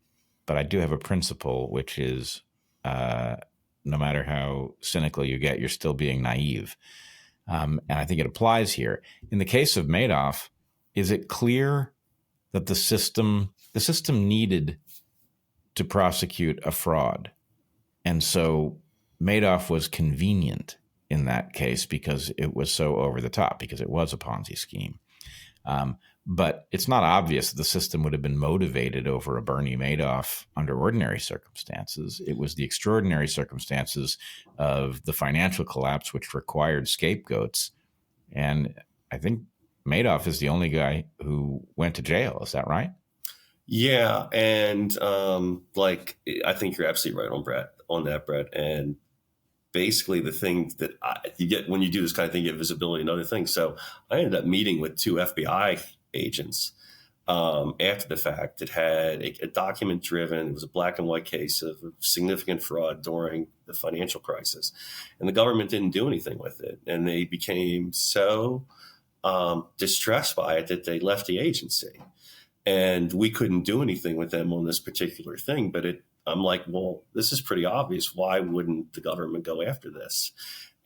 but I do have a principle, which is no matter how cynical you get, you're still being naive. And I think it applies here. In the case of Madoff, is it clear that the system needed to prosecute a fraud? And so Madoff was convenient in that case because it was so over the top, because it was a Ponzi scheme. But it's not obvious that the system would have been motivated over a Bernie Madoff under ordinary circumstances. It was the extraordinary circumstances of the financial collapse which required scapegoats. And I think Madoff is the only guy who went to jail. Is that right? Yeah. And I think you're absolutely right on that, Brett. And basically the thing that you get when you do this kind of thing, you get visibility and other things. So I ended up meeting with 2 FBI agents after the fact that had a document driven. It was a black and white case of significant fraud during the financial crisis. And the government didn't do anything with it. And they became so distressed by it that they left the agency. And we couldn't do anything with them on this particular thing. But I'm like, well, this is pretty obvious. Why wouldn't the government go after this?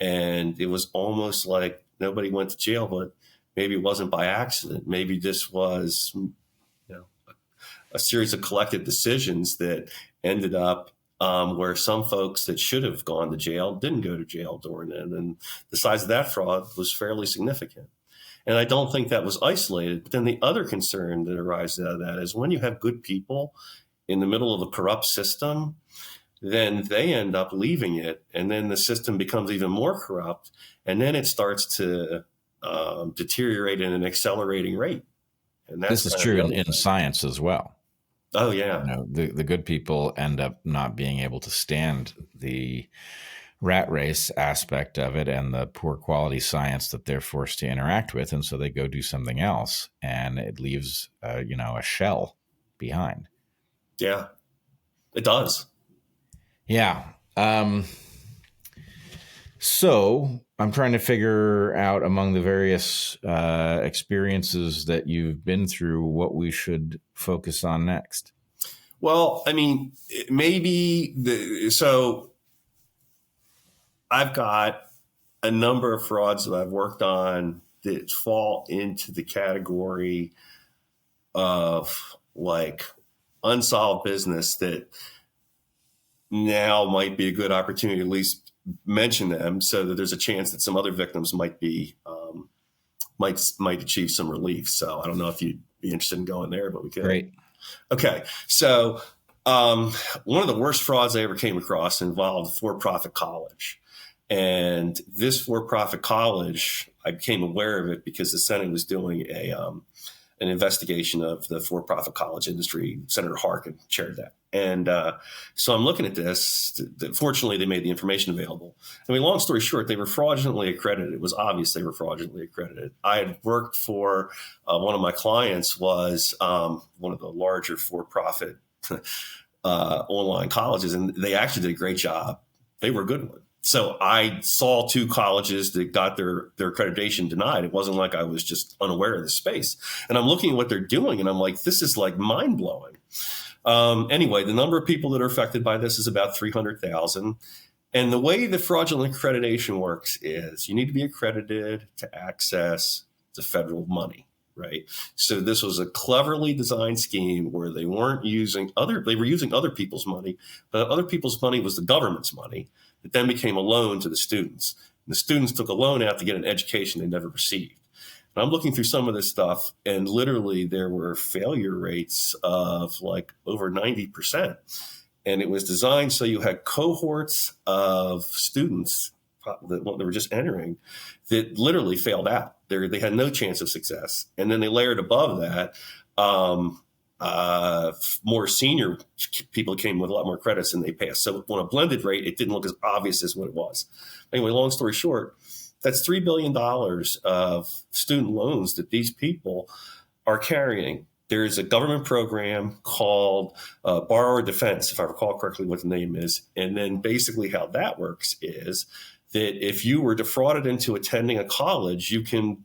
And it was almost like nobody went to jail, but maybe it wasn't by accident. Maybe this was, a series of collective decisions that ended up where some folks that should have gone to jail didn't go to jail during it. And the size of that fraud was fairly significant. And I don't think that was isolated. But then the other concern that arises out of that is when you have good people in the middle of a corrupt system, then they end up leaving it. And then the system becomes even more corrupt. And then it starts to deteriorate at an accelerating rate. And this is true in science as well. Oh, yeah. The good people end up not being able to stand the rat race aspect of it and the poor quality science that they're forced to interact with. And so they go do something else, and it leaves, a shell behind. Yeah, it does. Yeah. So I'm trying to figure out among the various experiences that you've been through what we should focus on next. Well, I mean, so I've got a number of frauds that I've worked on that fall into the category of like unsolved business that now might be a good opportunity to at least mention them so that there's a chance that some other victims might be might achieve some relief. So I don't know if you'd be interested in going there, but we could. Great. Okay. So one of the worst frauds I ever came across involved a for-profit college. And this for-profit college, I became aware of it because the Senate was doing an investigation of the for-profit college industry. Senator Harkin chaired that. And so I'm looking at this. Fortunately, they made the information available. I mean, long story short, they were fraudulently accredited. It was obvious they were fraudulently accredited. I had worked for one of my clients was one of the larger for-profit online colleges, and they actually did a great job. They were a good one. So I saw 2 colleges that got their accreditation denied. It wasn't like I was just unaware of the space. And I'm looking at what they're doing, and I'm like, this is like mind-blowing. Anyway, the number of people that are affected by this is about 300,000. And the way the fraudulent accreditation works is you need to be accredited to access the federal money, right? So this was a cleverly designed scheme where they were using other people's money, but other people's money was the government's money that then became a loan to the students. And the students took a loan out to get an education they never received. And I'm looking through some of this stuff, and literally there were failure rates of like over 90%. And it was designed so you had cohorts of students that they were just entering that literally failed out. They had no chance of success. And then they layered above that more senior people came with a lot more credits and they passed. So on a blended rate, it didn't look as obvious as what it was. Anyway, long story short, that's $3 billion of student loans that these people are carrying. There's a government program called Borrower Defense, if I recall correctly what the name is. And then basically how that works is that if you were defrauded into attending a college, you can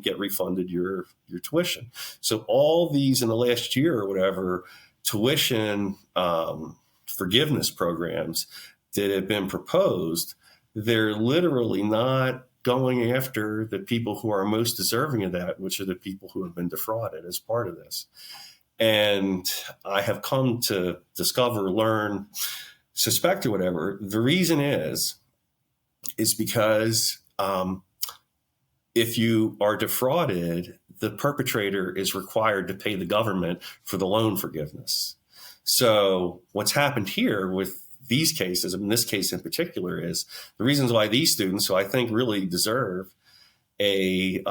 get refunded your tuition. So all these in the last year or whatever, tuition forgiveness programs that have been proposed, they're literally not going after the people who are most deserving of that, which are the people who have been defrauded as part of this. And I have come to discover, learn, suspect or whatever, the reason is because if you are defrauded, the perpetrator is required to pay the government for the loan forgiveness. So what's happened here with these cases, in this case in particular, is the reasons why these students, who I think really deserve this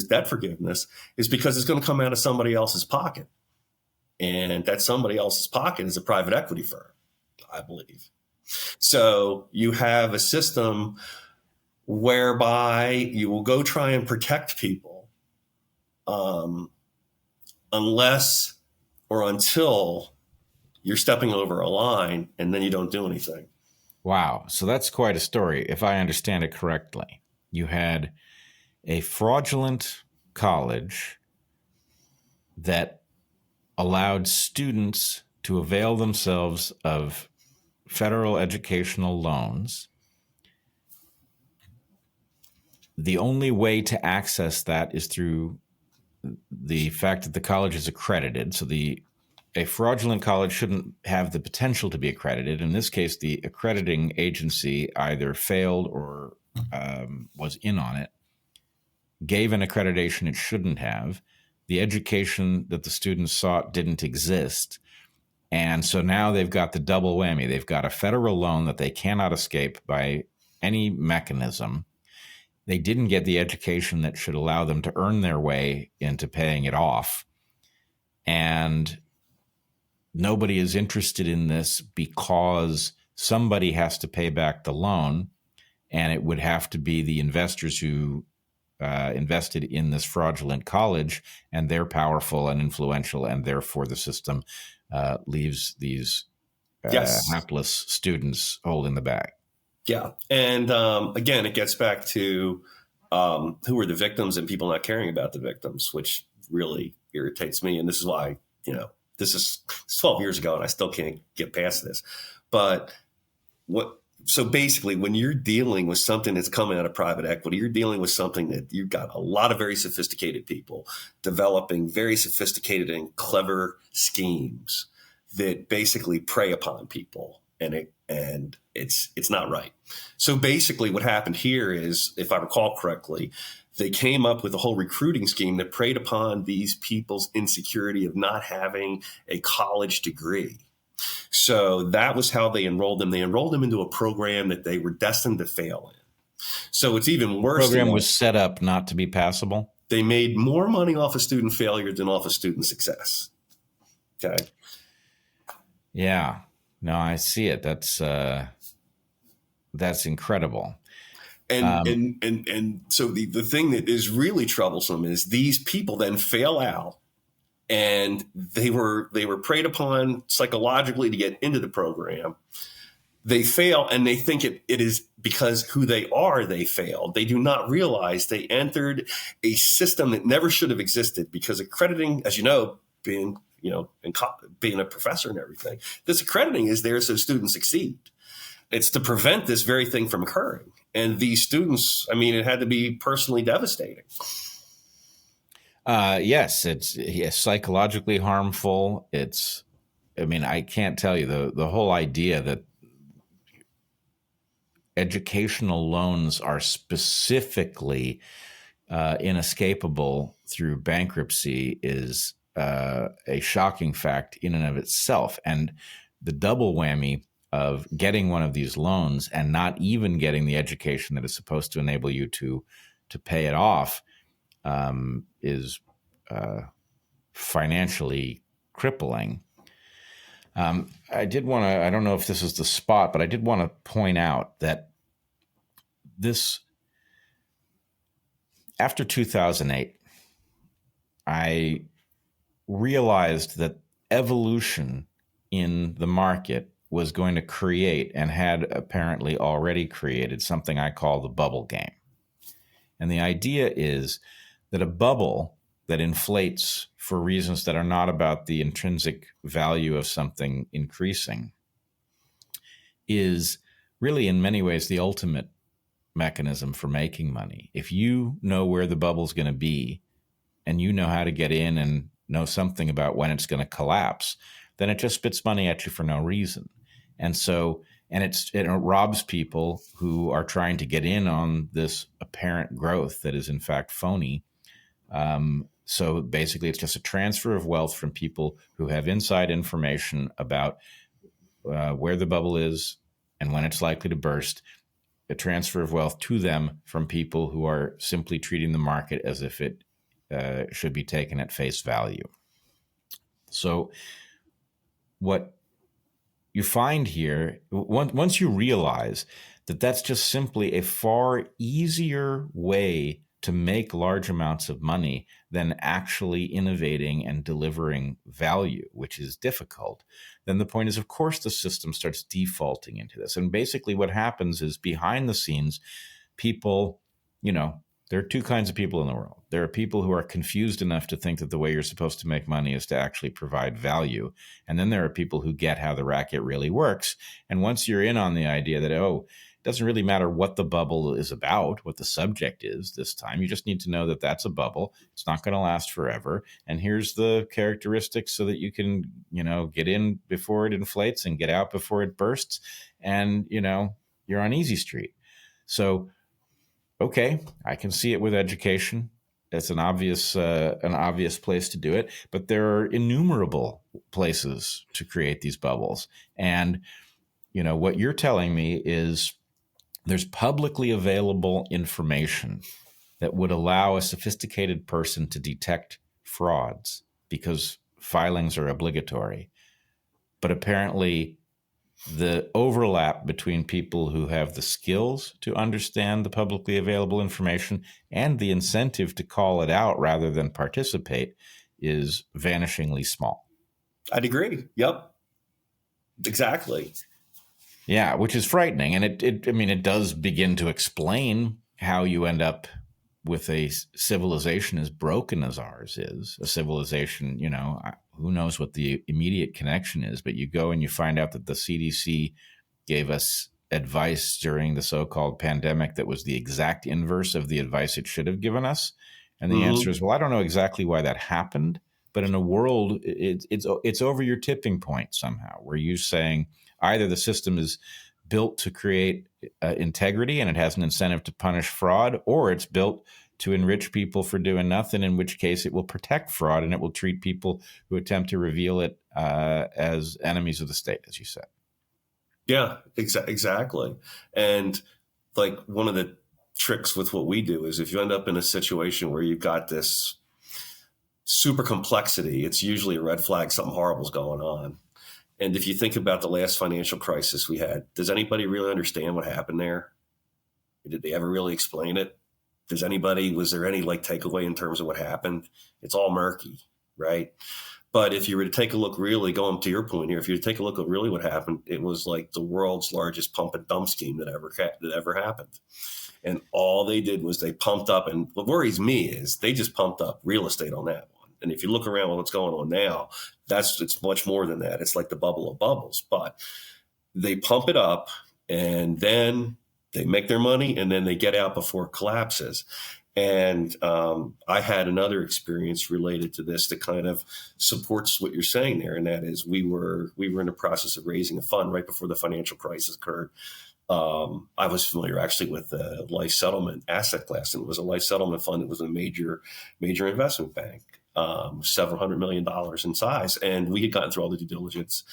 debt forgiveness, is because it's going to come out of somebody else's pocket. And that somebody else's pocket is a private equity firm, I believe. So you have a system whereby you will go try and protect people unless or until you're stepping over a line, and then you don't do anything. Wow. So that's quite a story, if I understand it correctly. You had a fraudulent college that allowed students to avail themselves of federal educational loans. The only way to access that is through the fact that the college is accredited. So a fraudulent college shouldn't have the potential to be accredited. In this case, the accrediting agency either failed or was in on it, gave an accreditation it shouldn't have. The education that the students sought didn't exist. And so now they've got the double whammy. They've got a federal loan that they cannot escape by any mechanism. They didn't get the education that should allow them to earn their way into paying it off. And nobody is interested in this because somebody has to pay back the loan, and it would have to be the investors who invested in this fraudulent college, and they're powerful and influential, and therefore the system leaves these hapless students holding the bag. Yeah. And again, it gets back to who are the victims and people not caring about the victims, which really irritates me. And this is why, this is 12 years ago and I still can't get past this. But so basically, when you're dealing with something that's coming out of private equity, you're dealing with something that you've got a lot of very sophisticated people developing very sophisticated and clever schemes that basically prey upon people. And it's not right. So basically what happened here is, if I recall correctly, they came up with a whole recruiting scheme that preyed upon these people's insecurity of not having a college degree. So that was how they enrolled them. They enrolled them into a program that they were destined to fail in. So it's even worse. The program was set up not to be passable. They made more money off of student failure than off of student success. Okay. Yeah. No, I see it. That's incredible. And so the thing that is really troublesome is these people then fail out, and they were preyed upon psychologically to get into the program. They fail, and they think it is because who they are, they failed. They do not realize they entered a system that never should have existed, because accrediting, as you know, being a professor and everything, this accrediting is there so students succeed. It's to prevent this very thing from occurring. And these students, it had to be personally devastating. Yes, it's psychologically harmful. I can't tell you the whole idea that educational loans are specifically inescapable through bankruptcy is a shocking fact in and of itself. And the double whammy of getting one of these loans and not even getting the education that is supposed to enable you to pay it off is financially crippling. I did want to, I don't know if this is the spot, but I did want to point out that after 2008, I realized that evolution in the market was going to create, and had apparently already created, something I call the bubble game. And the idea is that a bubble that inflates for reasons that are not about the intrinsic value of something increasing is really in many ways the ultimate mechanism for making money. If you know where the bubble's going to be and you know how to get in and know something about when it's going to collapse, then it just spits money at you for no reason. And so, and it robs people who are trying to get in on this apparent growth that is in fact phony. So basically, it's just a transfer of wealth from people who have inside information about where the bubble is and when it's likely to burst, a transfer of wealth to them from people who are simply treating the market as if it should be taken at face value. So what you find here, once you realize that that's just simply a far easier way to make large amounts of money than actually innovating and delivering value, which is difficult, then the point is, of course, the system starts defaulting into this. And basically what happens is, behind the scenes, people, there are two kinds of people in the world. There are people who are confused enough to think that the way you're supposed to make money is to actually provide value. And then there are people who get how the racket really works. And once you're in on the idea that, it doesn't really matter what the bubble is about, what the subject is this time. You just need to know that that's a bubble. It's not going to last forever. And here's the characteristics so that you can, get in before it inflates and get out before it bursts. And, you're on easy street. So, okay, I can see it with education. It's an obvious place to do it. But there are innumerable places to create these bubbles. And, what you're telling me is, there's publicly available information that would allow a sophisticated person to detect frauds because filings are obligatory. But apparently, the overlap between people who have the skills to understand the publicly available information and the incentive to call it out rather than participate is vanishingly small. I'd agree. Yep. Exactly. Yeah, which is frightening. And it does begin to explain how you end up with a civilization as broken as ours is. A civilization, who knows what the immediate connection is, but you go and you find out that the CDC gave us advice during the so-called pandemic that was the exact inverse of the advice it should have given us. And the answer is, well, I don't know exactly why that happened, but in a world, it's over your tipping point somehow, where you're saying, either the system is built to create integrity and it has an incentive to punish fraud, or it's built to enrich people for doing nothing, in which case it will protect fraud and it will treat people who attempt to reveal it as enemies of the state, as you said. Yeah, exactly. And like, one of the tricks with what we do is, if you end up in a situation where you've got this super complexity, it's usually a red flag, something horrible's going on. And if you think about the last financial crisis we had, does anybody really understand what happened there? Did they ever really explain it? Was there any takeaway in terms of what happened? It's all murky, right? But if you were to take a look, really going to your point here, if you were to take a look at really what happened, it was like the world's largest pump and dump scheme that ever happened. And all they did was they pumped up, and what worries me is they just pumped up real estate on that one. And if you look around at what's going on now, it's much more than that. It's like the bubble of bubbles. But they pump it up, and then they make their money, and then they get out before it collapses. And I had another experience related to this that kind of supports what you're saying there, and that is we were in the process of raising a fund right before the financial crisis occurred. I was familiar actually with the life settlement asset class, and it was a life settlement fund. It was a major investment bank. Several $100 million in size. And we had gotten through all the due diligence,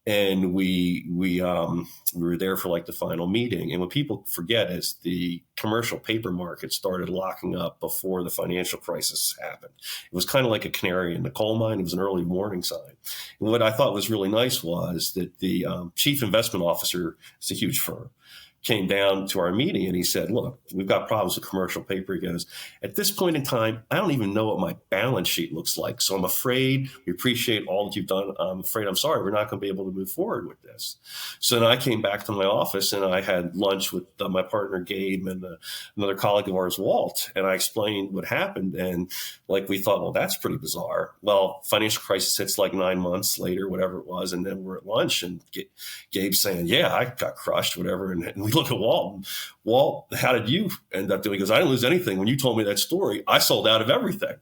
and we were there for the final meeting. And what people forget is the commercial paper market started locking up before the financial crisis happened. It was kind of like a canary in the coal mine. It was an early warning sign. And what I thought was really nice was that the chief investment officer, it's a huge firm, came down to our meeting and he said, look, we've got problems with commercial paper. He goes, at this point in time, I don't even know what my balance sheet looks like. So I'm afraid we appreciate all that you've done. I'm sorry, we're not going to be able to move forward with this. So then I came back to my office and I had lunch with my partner, Gabe, and another colleague of ours, Walt. And I explained what happened. And like, we thought, well, that's pretty bizarre. Well, financial crisis hits like 9 months later, whatever it was. And then we're at lunch and Gabe's saying, yeah, I got crushed, whatever. And we look at Walt. And, Walt, how did you end up doing? Because I didn't lose anything. When you told me that story, I sold out of everything.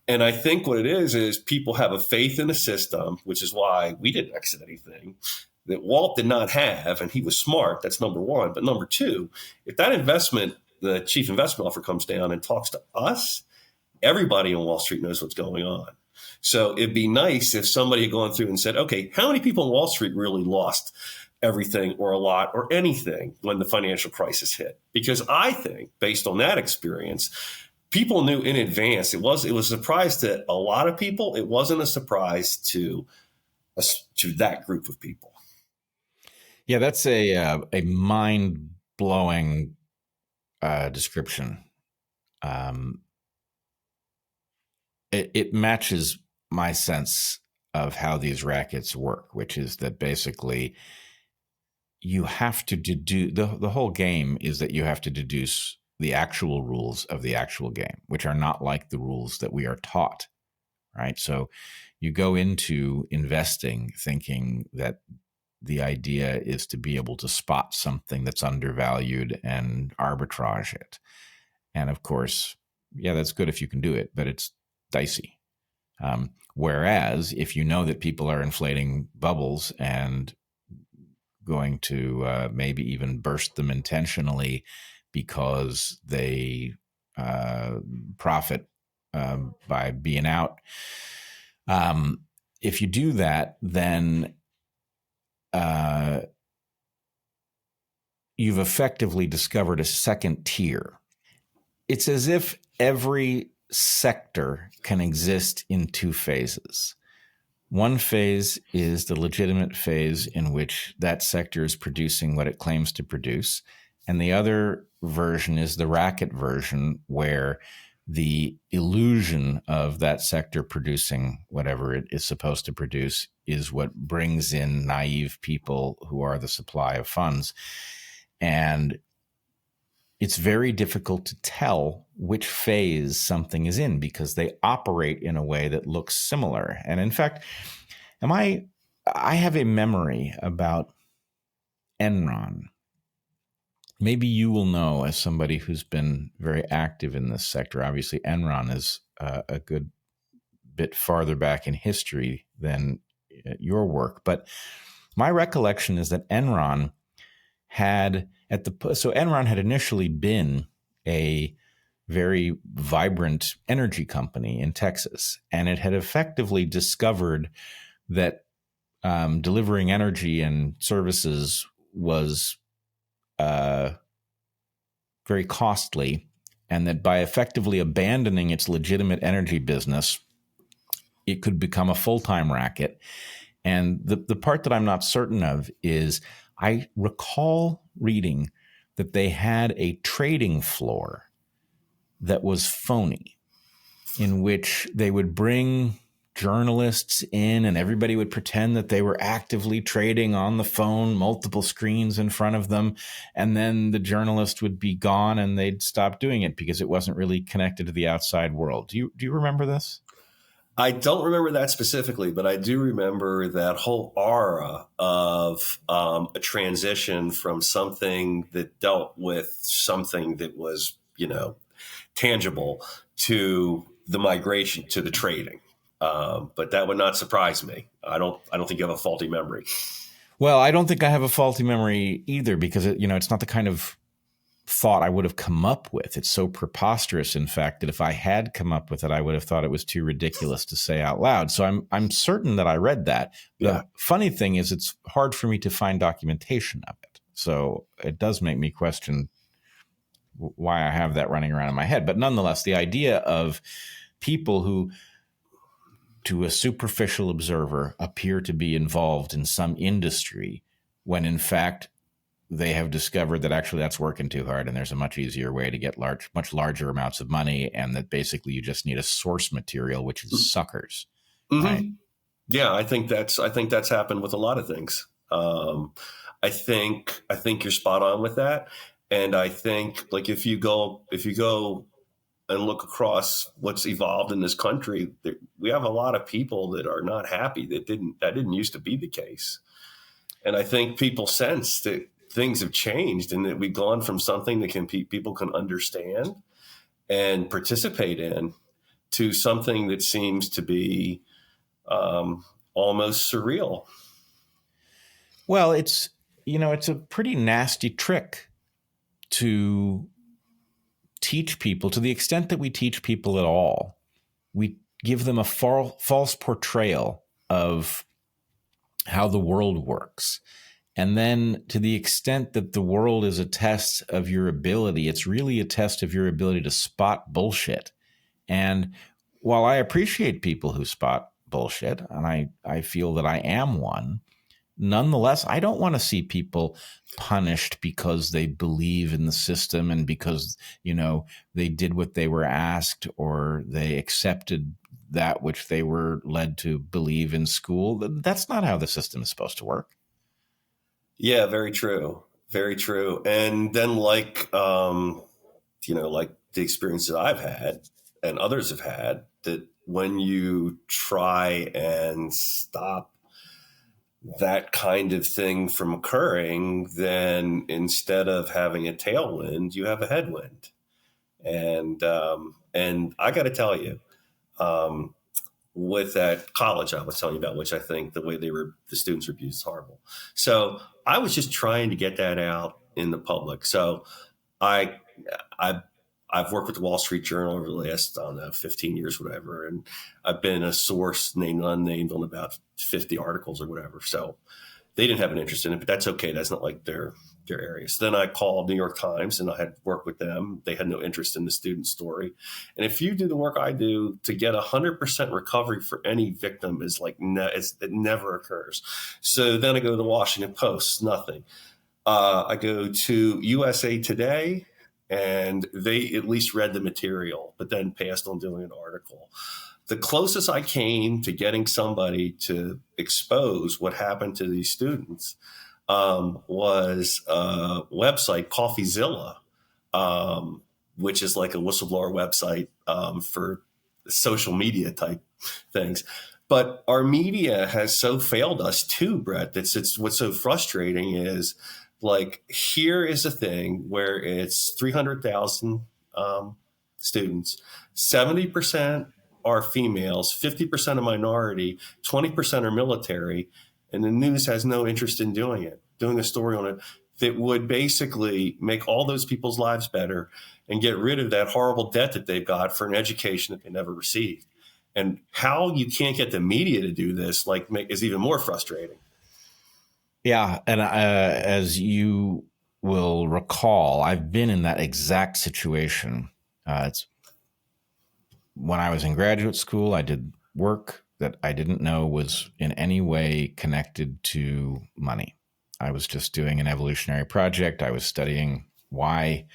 And I think what it is people have a faith in the system, which is why we didn't exit anything that Walt did not have. And he was smart. That's number one. But number two, if that investment, the chief investment officer comes down and talks to us, everybody on Wall Street knows what's going on. So it'd be nice if somebody had gone through and said, okay, how many people on Wall Street really lost everything or a lot or anything when the financial crisis hit? Because I think, based on that experience, people knew in advance. It was a surprise to a lot of people. It wasn't a surprise to that group of people. Yeah, that's a mind-blowing description. It matches my sense of how these rackets work, which is that basically you have to deduce, the whole game is that you have to deduce the actual rules of the actual game, which are not like the rules that we are taught, right? So you go into investing thinking that the idea is to be able to spot something that's undervalued and arbitrage it. And of course, yeah, that's good if you can do it, but it's dicey. Whereas if you know that people are inflating bubbles and going to maybe even burst them intentionally because they profit by being out, if you do that, then you've effectively discovered a second tier. It's as if every sector can exist in two phases. One phase is the legitimate phase in which that sector is producing what it claims to produce. And the other version is the racket version, where the illusion of that sector producing whatever it is supposed to produce is what brings in naive people who are the supply of funds. And it's very difficult to tell which phase something is in because they operate in a way that looks similar. And in fact, I have a memory about Enron. Maybe you will know, as somebody who's been very active in this sector. Obviously, Enron is a good bit farther back in history than your work. But my recollection is that Enron had Enron had initially been a very vibrant energy company in Texas, and it had effectively discovered that delivering energy and services was very costly, and that by effectively abandoning its legitimate energy business, it could become a full-time racket. And the part that I'm not certain of is I recall reading that they had a trading floor that was phony, in which they would bring journalists in and everybody would pretend that they were actively trading on the phone, multiple screens in front of them. And then the journalist would be gone and they'd stop doing it because it wasn't really connected to the outside world. Do you remember this? I don't remember that specifically, but I do remember that whole aura of a transition from something that dealt with something that was, tangible to the migration to the trading. But that would not surprise me. I don't think you have a faulty memory. Well, I don't think I have a faulty memory either, because it's not the kind of thought I would have come up with. It's so preposterous, in fact, that if I had come up with it, I would have thought it was too ridiculous to say out loud. So I'm certain that I read that. Yeah. The funny thing is, it's hard for me to find documentation of it. So it does make me question why I have that running around in my head. But nonetheless, the idea of people who, to a superficial observer, appear to be involved in some industry when in fact they have discovered that actually that's working too hard, and there's a much easier way to get much larger amounts of money, and that basically you just need a source material, which is suckers, right? Mm-hmm. Yeah, I think that's happened with a lot of things. I think you're spot on with that, and I think like if you go and look across what's evolved in this country, we have a lot of people that are not happy that didn't used to be the case, and I think people sense that things have changed and that we've gone from something that people can understand and participate in to something that seems to be almost surreal. Well, it's a pretty nasty trick to teach people, to the extent that we teach people at all. We give them a false portrayal of how the world works. And then to the extent that the world is a test of your ability, it's really a test of your ability to spot bullshit. And while I appreciate people who spot bullshit, and I feel that I am one, nonetheless, I don't want to see people punished because they believe in the system and because, they did what they were asked or they accepted that which they were led to believe in school. That's not how the system is supposed to work. Yeah, very true. Very true. And then like the experience that I've had and others have had, that when you try and stop that kind of thing from occurring, then instead of having a tailwind, you have a headwind. And I got to tell you, with that college I was telling you about, which I think the way the students were abused is horrible. So I was just trying to get that out in the public. So I, I've worked with the Wall Street Journal over the last, I don't know, 15 years, whatever. And I've been a source, named and unnamed, on about 50 articles or whatever. So they didn't have an interest in it, but that's okay. That's not like their area. So then I called New York Times and I had worked with them. They had no interest in the student story. And if you do the work I do, to get 100% recovery for any victim is like, it never occurs. So then I go to the Washington Post, nothing. I go to USA Today, and they at least read the material, but then passed on doing an article. The closest I came to getting somebody to expose what happened to these students was a website, CoffeeZilla, which is like a whistleblower website for social media type things. But our media has so failed us too, Brett. What's so frustrating is, like, here is a thing where it's 300,000 students, 70% are females, 50% are minority, 20% are military, and the news has no interest in doing a story on it that would basically make all those people's lives better and get rid of that horrible debt that they've got for an education that they never received. And how you can't get the media to do this, is even more frustrating. Yeah, and as you will recall, I've been in that exact situation. It's when I was in graduate school, I did work that I didn't know was in any way connected to money. I was just doing an evolutionary project. I was studying why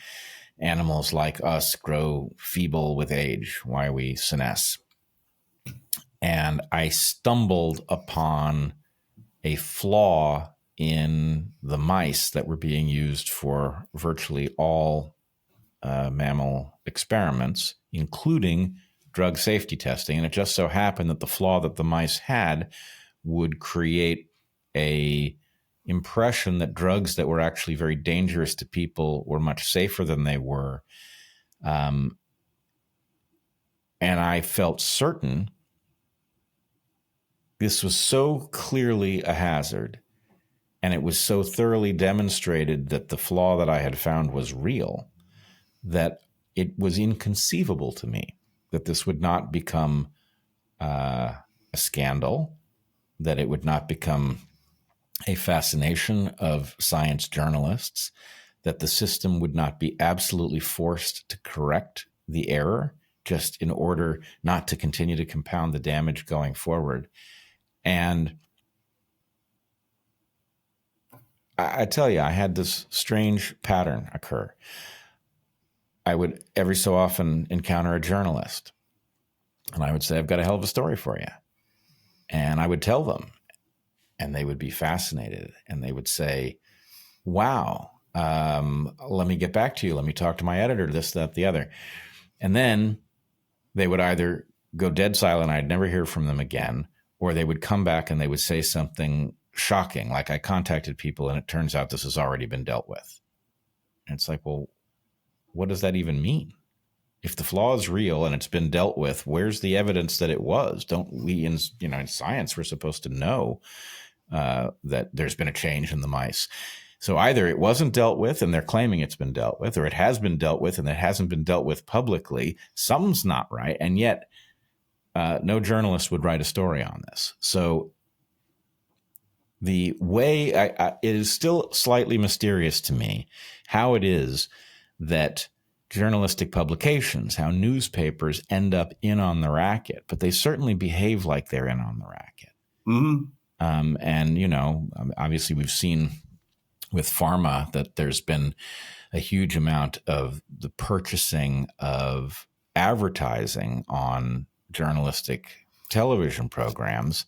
animals like us grow feeble with age, why we senesce. And I stumbled upon a flaw in the mice that were being used for virtually all mammal experiments, including drug safety testing. And it just so happened that the flaw that the mice had would create a impression that drugs that were actually very dangerous to people were much safer than they were. And I felt certain this was so clearly a hazard, and it was so thoroughly demonstrated that the flaw that I had found was real, that it was inconceivable to me that this would not become a scandal, that it would not become a fascination of science journalists, that the system would not be absolutely forced to correct the error just in order not to continue to compound the damage going forward. And I tell you, I had this strange pattern occur. I would every so often encounter a journalist, and I would say, I've got a hell of a story for you. And I would tell them, and they would be fascinated, and they would say, wow, let me get back to you. Let me talk to my editor, this, that, the other. And then they would either go dead silent, I'd never hear from them again, or they would come back and they would say something shocking, like I contacted people and it turns out this has already been dealt with. And it's like, well, what does that even mean? If the flaw is real and it's been dealt with, where's the evidence that it was? Don't we, in science, we're supposed to know that there's been a change in the mice. So either it wasn't dealt with and they're claiming it's been dealt with, or it has been dealt with and it hasn't been dealt with publicly. Something's not right. And yet no journalist would write a story on this. So the way it is still slightly mysterious to me how it is that journalistic publications, how newspapers end up in on the racket, but they certainly behave like they're in on the racket. Mm-hmm. And, obviously we've seen with pharma that there's been a huge amount of the purchasing of advertising on journalistic television programs,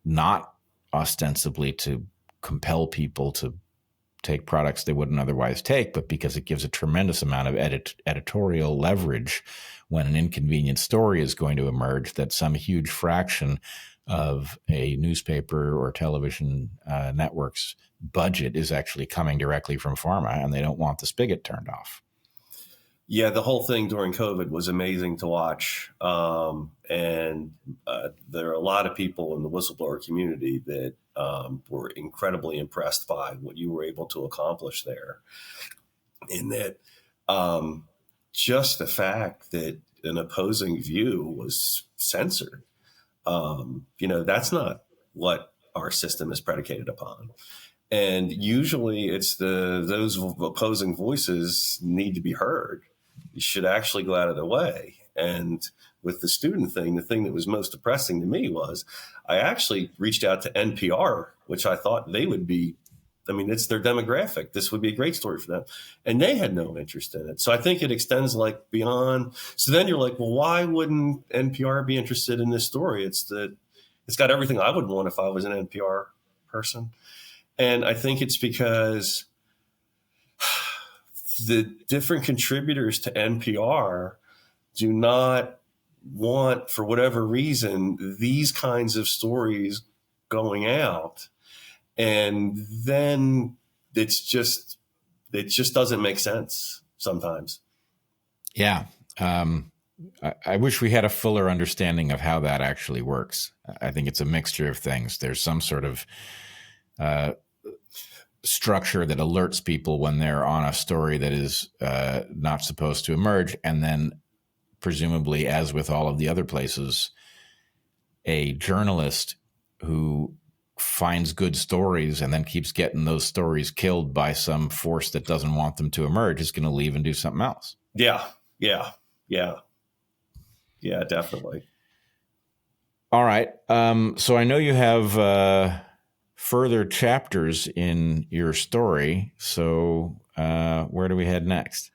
not ostensibly to compel people to take products they wouldn't otherwise take, but because it gives a tremendous amount of editorial leverage when an inconvenient story is going to emerge that some huge fraction of a newspaper or television network's budget is actually coming directly from pharma, and they don't want the spigot turned off. Yeah, the whole thing during COVID was amazing to watch. And there are a lot of people in the whistleblower community that were incredibly impressed by what you were able to accomplish there. In that just the fact that an opposing view was censored, that's not what our system is predicated upon. And usually it's those opposing voices need to be heard. You should actually go out of their way. And with the student thing, the thing that was most depressing to me was I actually reached out to NPR, which I thought they would be, it's their demographic. This would be a great story for them. And they had no interest in it. So I think it extends like beyond. So then you're like, well, why wouldn't NPR be interested in this story? It's got everything I would want if I was an NPR person. And I think it's because the different contributors to NPR do not want, for whatever reason, these kinds of stories going out. And then it just doesn't make sense sometimes. Yeah. I wish we had a fuller understanding of how that actually works. I think it's a mixture of things. There's some sort of structure that alerts people when they're on a story that is not supposed to emerge. And then presumably, as with all of the other places, a journalist who finds good stories and then keeps getting those stories killed by some force that doesn't want them to emerge is going to leave and do something else. Yeah, definitely. All right. So I know you have further chapters in your story. So where do we head next?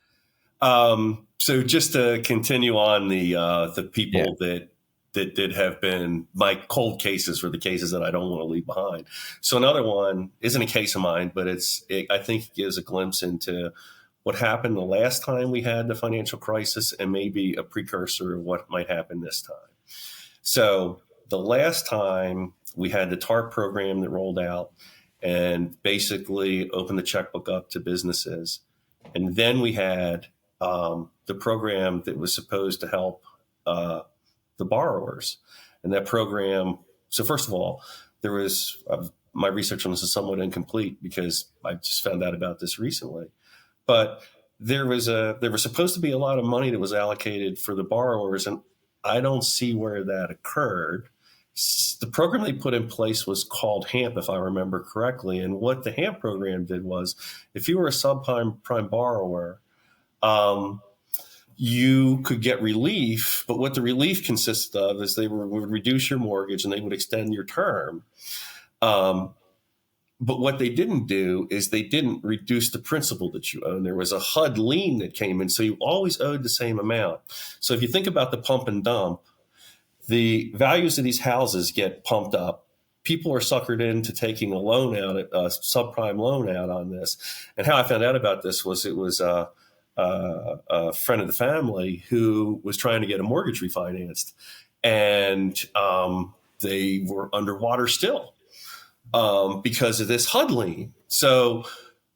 So just to continue on the people that did have been my cold cases or the cases that I don't want to leave behind. So another one isn't a case of mine, but I think it gives a glimpse into what happened the last time we had the financial crisis and maybe a precursor of what might happen this time. So the last time we had the TARP program that rolled out and basically opened the checkbook up to businesses. And then we had the program that was supposed to help the borrowers. And that program, so first of all, there was, my research on this is somewhat incomplete because I just found out about this recently. But there was supposed to be a lot of money that was allocated for the borrowers, and I don't see where that occurred. The program they put in place was called HAMP, if I remember correctly. And what the HAMP program did was, if you were a subprime borrower, you could get relief. But what the relief consisted of is they would reduce your mortgage and they would extend your term. But what they didn't do is they didn't reduce the principal that you own. There was a HUD lien that came in, so you always owed the same amount. So if you think about the pump and dump, the values of these houses get pumped up. People are suckered into taking a loan out, a subprime loan out on this. And how I found out about this was it was a friend of the family who was trying to get a mortgage refinanced, and they were underwater still because of this HUD lien. So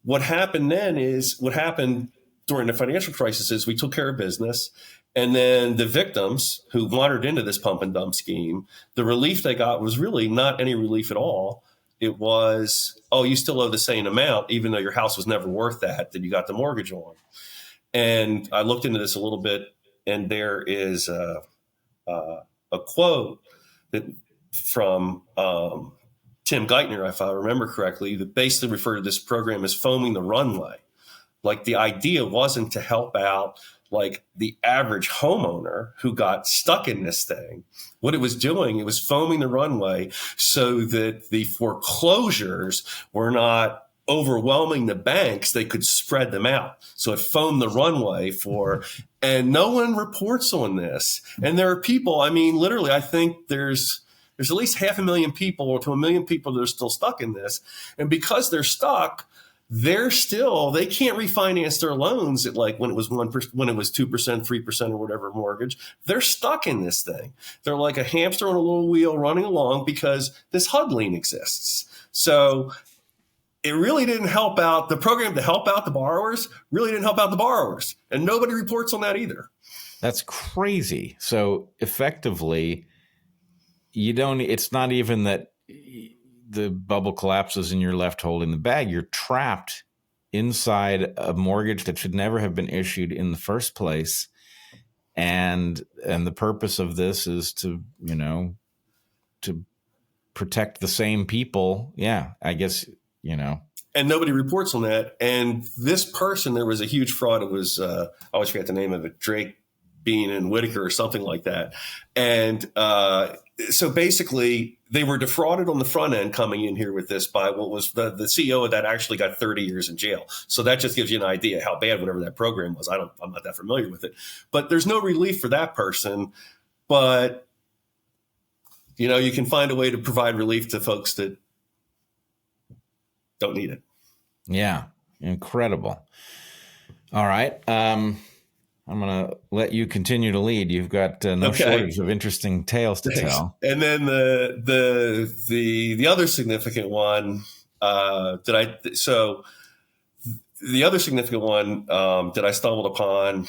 what happened during the financial crisis is we took care of business. And then the victims who wandered into this pump and dump scheme, the relief they got was really not any relief at all. It was, oh, you still owe the same amount, even though your house was never worth that you got the mortgage on. And I looked into this a little bit, and there is a quote from Tim Geithner, if I remember correctly, that basically referred to this program as foaming the runway. Like the idea wasn't to help out like the average homeowner who got stuck in this thing. What it was doing, it was foaming the runway so that the foreclosures were not overwhelming the banks. They could spread them out. So it foamed the runway and no one reports on this. And there are people, I mean, literally, I think there's at least 500,000 people to 1 million people that are still stuck in this. And because they're stuck, they can't refinance their loans at like when it was 1%, when it was 2%, 3% or whatever mortgage. They're stuck in this thing. They're like a hamster on a little wheel running along because this HUD lien exists. So it really didn't help out the program to help out the borrowers, really didn't help out the borrowers. And nobody reports on that either. That's crazy. So effectively, it's not even that the bubble collapses and you're left holding the bag. You're trapped inside a mortgage that should never have been issued in the first place. And the purpose of this is to protect the same people. Yeah, I guess, And nobody reports on that. And this person, there was a huge fraud. It was, I always forget the name of it, Drake, Bean, and Whitaker or something like that. And so basically, they were defrauded on the front end coming in here with this by what was the CEO of that actually got 30 years in jail. So that just gives you an idea how bad whatever that program was. I'm not that familiar with it. But there's no relief for that person. But, you can find a way to provide relief to folks that don't need it. Yeah, incredible. All right. I'm going to let you continue to lead. You've got no shortage of interesting tales to tell. And then the other significant one that I stumbled upon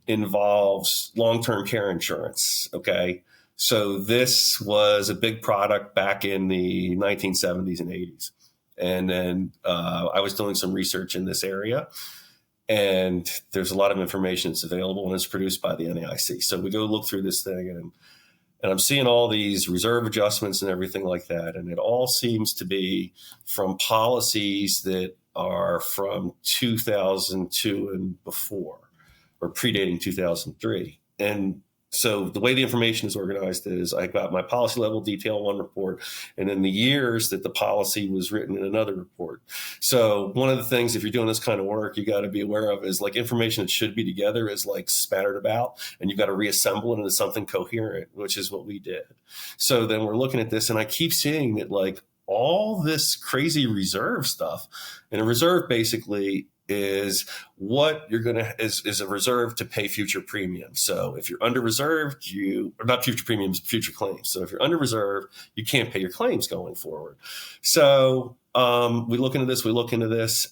involves long-term care insurance. Okay. So this was a big product back in the 1970s and 80s. And then I was doing some research in this area. And there's a lot of information that's available, and it's produced by the NAIC. So we go look through this thing, and I'm seeing all these reserve adjustments and everything like that. And it all seems to be from policies that are from 2002 and before, or predating 2003. And so the way the information is organized is I got my policy level detail in one report, and then the years that the policy was written in another report. So one of the things, if you're doing this kind of work, you got to be aware of is like information that should be together is like spattered about, and you got to reassemble it into something coherent, which is what we did. So then we're looking at this, and I keep seeing that like all this crazy reserve stuff, and a reserve basically is what you're going to is a reserve to pay future premiums. So if you're under reserved, or not future premiums, future claims. So if you're under reserved, you can't pay your claims going forward. So we look into this,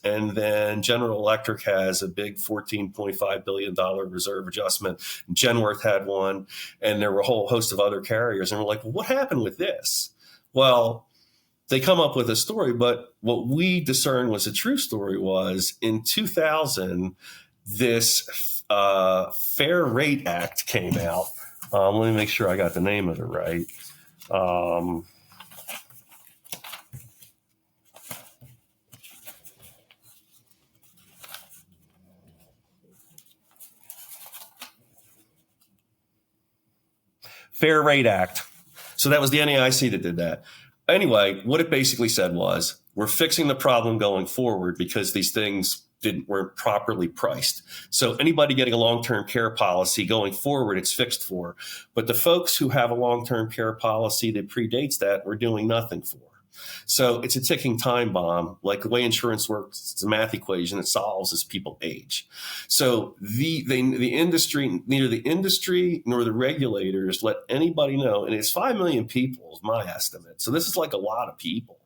and then General Electric has a big $14.5 billion reserve adjustment. Genworth had one, and there were a whole host of other carriers. And we're like, well, what happened with this? Well, they come up with a story, but what we discerned was a true story was in 2000, this Fair Rate Act came out. Let me make sure I got the name of it right. Fair Rate Act. So that was the NAIC that did that. Anyway, what it basically said was, we're fixing the problem going forward because these things weren't properly priced. So anybody getting a long-term care policy going forward, it's fixed for. But the folks who have a long-term care policy that predates that, we're doing nothing for. So it's a ticking time bomb. Like the way insurance works, it's a math equation it solves as people age. So the industry, neither the industry nor the regulators let anybody know, and it's 5 million people is my estimate. So this is like a lot of people.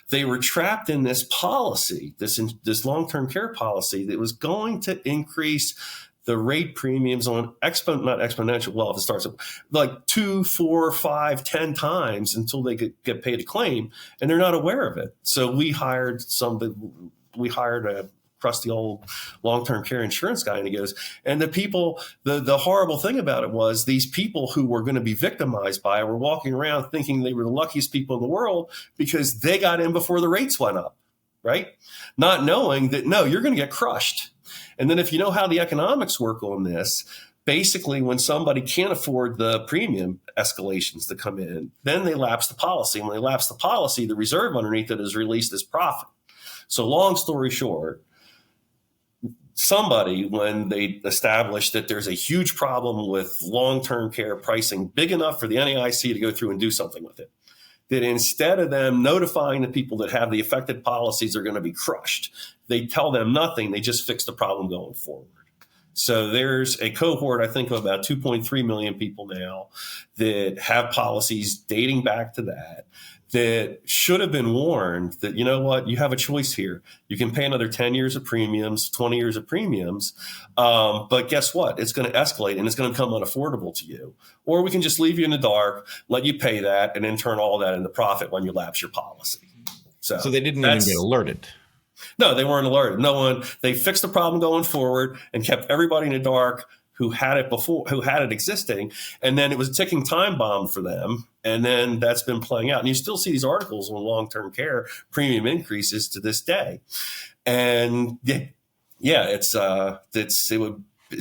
They were trapped in this policy, this long-term care policy that was going to increase the rate premiums on not exponential. Well, if it starts at like 2, 4, 5, 10 times until they could get paid a claim, and they're not aware of it. So we hired a crusty old long-term care insurance guy, and he goes, and the people, the horrible thing about it was these people who were going to be victimized by it were walking around thinking they were the luckiest people in the world because they got in before the rates went up, right? Not knowing that, no, you're going to get crushed. And then if you know how the economics work on this, basically when somebody can't afford the premium escalations that come in, then they lapse the policy. And when they lapse the policy, the reserve underneath it is released as profit. So long story short, somebody, when they establish that there's a huge problem with long-term care pricing big enough for the NAIC to go through and do something with it, that instead of them notifying the people that have the affected policies are going to be crushed, they tell them nothing. They just fix the problem going forward. So there's a cohort, I think, of about 2.3 million people now that have policies dating back to that should have been warned that, you know what, you have a choice here. You can pay another 10 years of premiums, 20 years of premiums, but guess what? It's going to escalate and it's going to become unaffordable to you. Or we can just leave you in the dark, let you pay that, and then turn all that into profit when you lapse your policy. So they didn't even get alerted. No, they weren't alerted. No one. They fixed the problem going forward and kept everybody in the dark who had it before, who had it existing. And then it was a ticking time bomb for them. And then that's been playing out. And you still see these articles on long-term care premium increases to this day. And it'd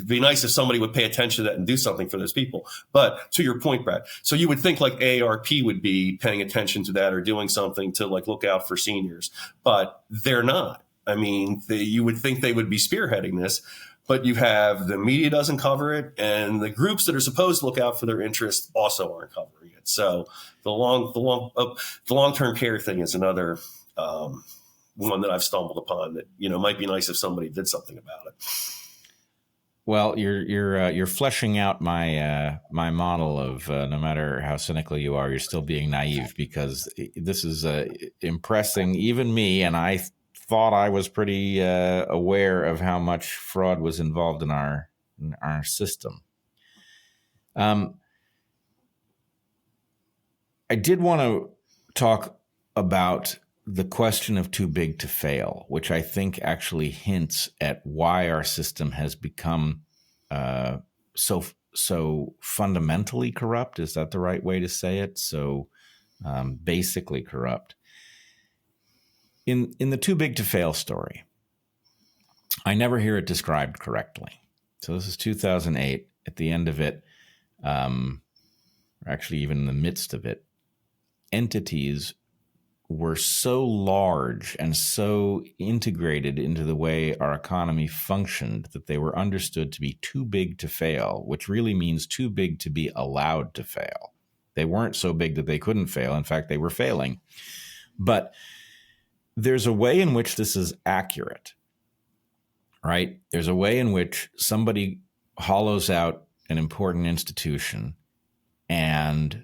be nice if somebody would pay attention to that and do something for those people. But to your point, Brad, so you would think like AARP would be paying attention to that or doing something to like look out for seniors, but they're not. I mean, you would think they would be spearheading this, but you have the media doesn't cover it, and the groups that are supposed to look out for their interests also aren't covering it. So the long-term care thing is another one that I've stumbled upon that, might be nice if somebody did something about it. Well, you're fleshing out my my model of no matter how cynical you are, you're still being naive, because this is impressing even me, and I thought I was pretty aware of how much fraud was involved in our system. I did want to talk about the question of too big to fail, which I think actually hints at why our system has become so fundamentally corrupt. Is that the right way to say it? So basically corrupt. In the too big to fail story, I never hear it described correctly. So this is 2008. At the end of it, or actually even in the midst of it, entities were so large and so integrated into the way our economy functioned that they were understood to be too big to fail, which really means too big to be allowed to fail. They weren't so big that they couldn't fail. In fact, they were failing. But there's a way in which this is accurate, right? There's a way in which somebody hollows out an important institution, and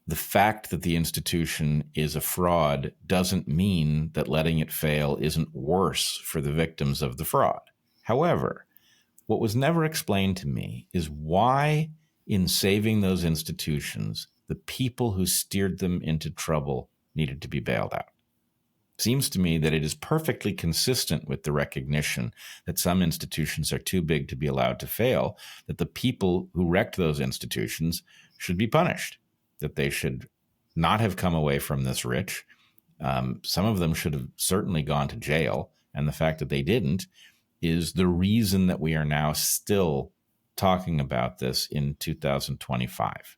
the fact that the institution is a fraud doesn't mean that letting it fail isn't worse for the victims of the fraud. However, what was never explained to me is why, in saving those institutions, the people who steered them into trouble needed to be bailed out. Seems to me that it is perfectly consistent with the recognition that some institutions are too big to be allowed to fail, that the people who wrecked those institutions should be punished, that they should not have come away from this rich. Some of them should have certainly gone to jail, and the fact that they didn't is the reason that we are now still talking about this in 2025.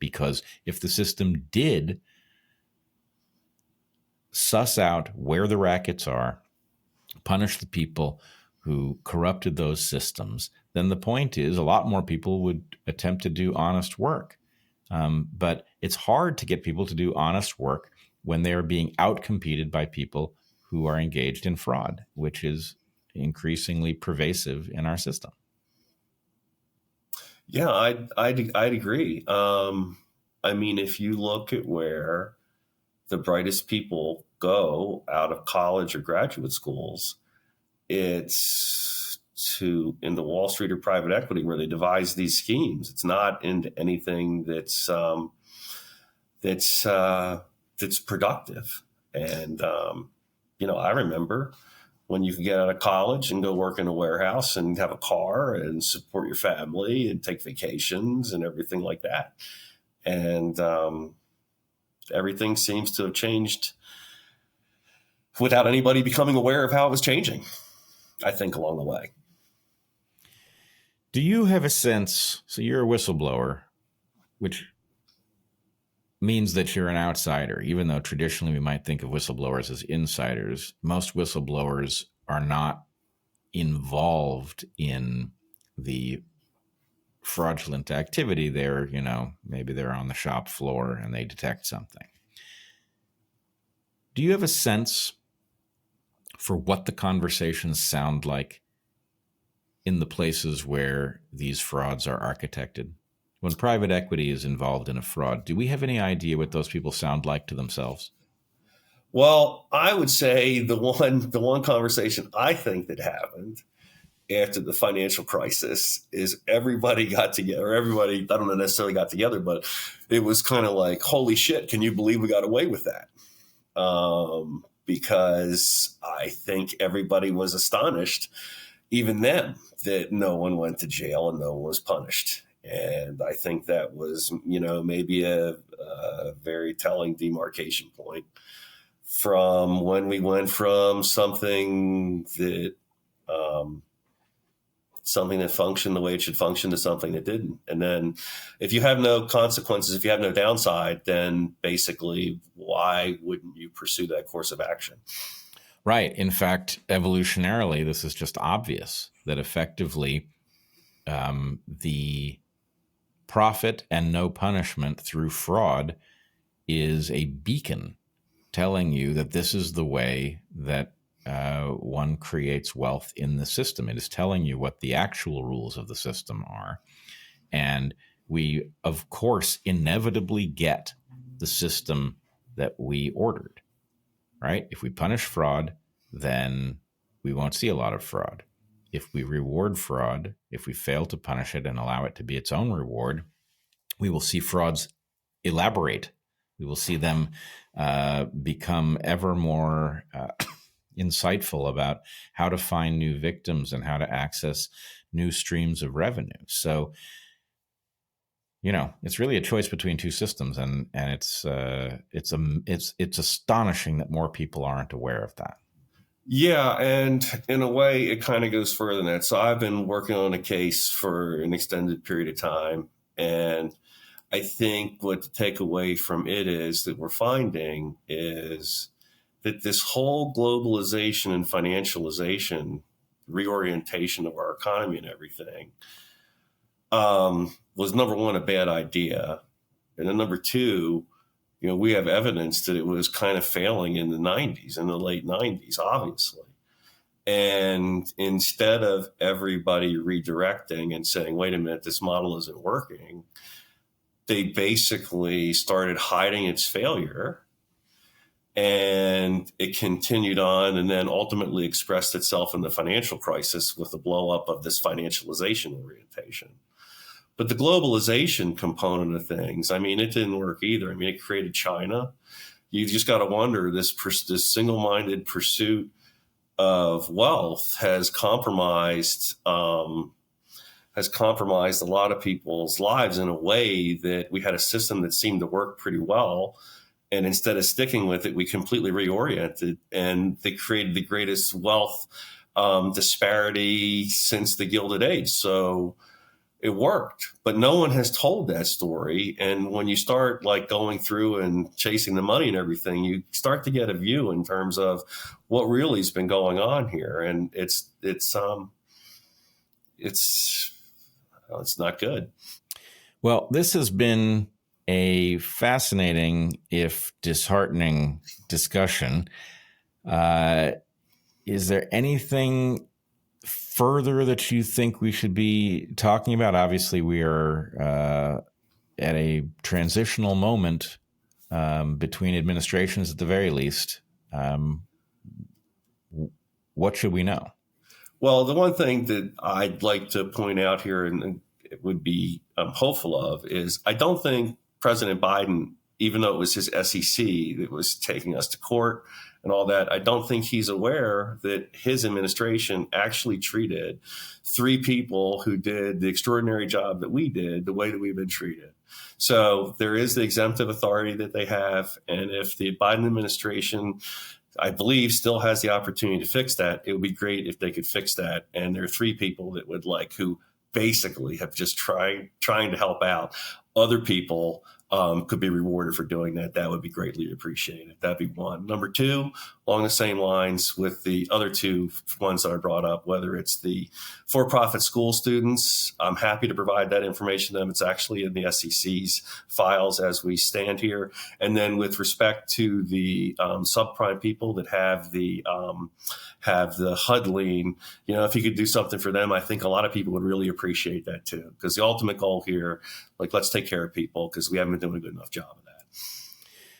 Because if the system did suss out where the rackets are, punish the people who corrupted those systems, then the point is a lot more people would attempt to do honest work. But it's hard to get people to do honest work when they are being outcompeted by people who are engaged in fraud, which is increasingly pervasive in our system. Yeah, I'd agree. I mean, if you look at where the brightest people go out of college or graduate schools, it's into Wall Street or private equity, where they devise these schemes. It's not into anything that's productive. And I remember when you could get out of college and go work in a warehouse and have a car and support your family and take vacations and everything like that. And everything seems to have changed without anybody becoming aware of how it was changing, I think, along the way. Do you have a sense, so you're a whistleblower, which means that you're an outsider, even though traditionally we might think of whistleblowers as insiders. Most whistleblowers are not involved in the fraudulent activity. They're, maybe they're on the shop floor and they detect something. Do you have a sense for what the conversations sound like in the places where these frauds are architected? When private equity is involved in a fraud, do we have any idea what those people sound like to themselves? Well, I would say the one conversation I think that happened after the financial crisis is everybody got together. Everybody, I don't know necessarily got together, but it was kind of like, holy shit, can you believe we got away with that? Because I think everybody was astonished, even then, that no one went to jail and no one was punished. And I think that was, maybe a very telling demarcation point from when we went from something that functioned the way it should function to something that didn't. And then if you have no consequences, if you have no downside, then basically why wouldn't you pursue that course of action? Right. In fact, evolutionarily, this is just obvious that effectively the profit and no punishment through fraud is a beacon telling you that this is the way that one creates wealth in the system. It is telling you what the actual rules of the system are. And we, of course, inevitably get the system that we ordered, right? If we punish fraud, then we won't see a lot of fraud. If we reward fraud, if we fail to punish it and allow it to be its own reward, we will see frauds elaborate. We will see them become ever more insightful about how to find new victims and how to access new streams of revenue. So, it's really a choice between two systems, and it's astonishing that more people aren't aware of that. Yeah, and in a way, it kind of goes further than that. So I've been working on a case for an extended period of time, and I think what the takeaway from it is that we're finding is that this whole globalization and financialization, reorientation of our economy and everything, was number one, a bad idea. And then number two, we have evidence that it was kind of failing in the 90s, in the late 90s, obviously. And instead of everybody redirecting and saying, wait a minute, this model isn't working, they basically started hiding its failure, and it continued on and then ultimately expressed itself in the financial crisis with the blow up of this financialization orientation. But the globalization component of things, I mean, it didn't work either. I mean, it created China. You just got to wonder, this single-minded pursuit of wealth has compromised a lot of people's lives in a way that we had a system that seemed to work pretty well. And instead of sticking with it, we completely reoriented, and they created the greatest wealth disparity since the Gilded Age. So it worked, but no one has told that story. And when you start like going through and chasing the money and everything, you start to get a view in terms of what really has been going on here. And it's not good. Well, this has been a fascinating, if disheartening, discussion. Is there anything further that you think we should be talking about? Obviously, we are at a transitional moment between administrations at the very least. What should we know? Well, the one thing that I'd like to point out here and it would be hopeful of is I don't think President Biden, even though it was his SEC that was taking us to court and all that, I don't think he's aware that his administration actually treated 3 people who did the extraordinary job that we did the way that we've been treated. So there is the exemptive authority that they have. And if the Biden administration, I believe, still has the opportunity to fix that, it would be great if they could fix that. And there are 3 people that would who basically have just trying to help out other people could be rewarded for doing that. That would be greatly appreciated. That'd be one. Number 2, along the same lines with the other 2 ones that I brought up, whether it's the for-profit school students, I'm happy to provide that information to them. It's actually in the SEC's files as we stand here. And then with respect to the subprime people that have the HUD lien, if you could do something for them, I think a lot of people would really appreciate that too. Because the ultimate goal here, let's take care of people because we haven't been doing a good enough job of that.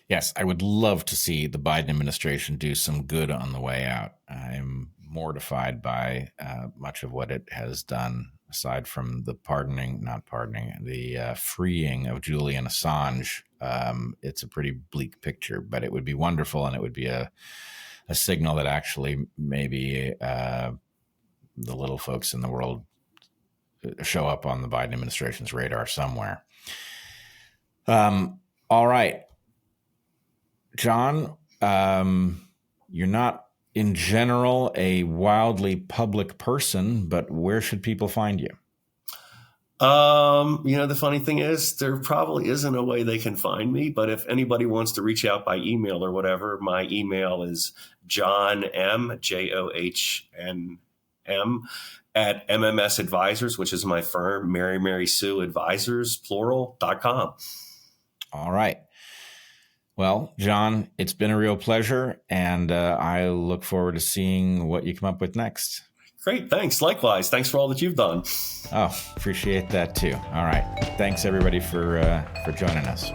Yes, I would love to see the Biden administration do some good on the way out. I'm mortified by much of what it has done, aside from the freeing of Julian Assange. It's a pretty bleak picture, but it would be wonderful, and it would be a signal that actually maybe the little folks in the world show up on the Biden administration's radar somewhere. All right. John, you're not in general a wildly public person, but where should people find you? The funny thing is there probably isn't a way they can find me, but if anybody wants to reach out by email or whatever, my email is John M, JOHNM at MMS Advisors, which is my firm, Mary Sue Advisors, plural.com. All right. Well, John, it's been a real pleasure, and I look forward to seeing what you come up with next. Great. Thanks. Likewise. Thanks for all that you've done. Oh, appreciate that too. All right. Thanks everybody for joining us.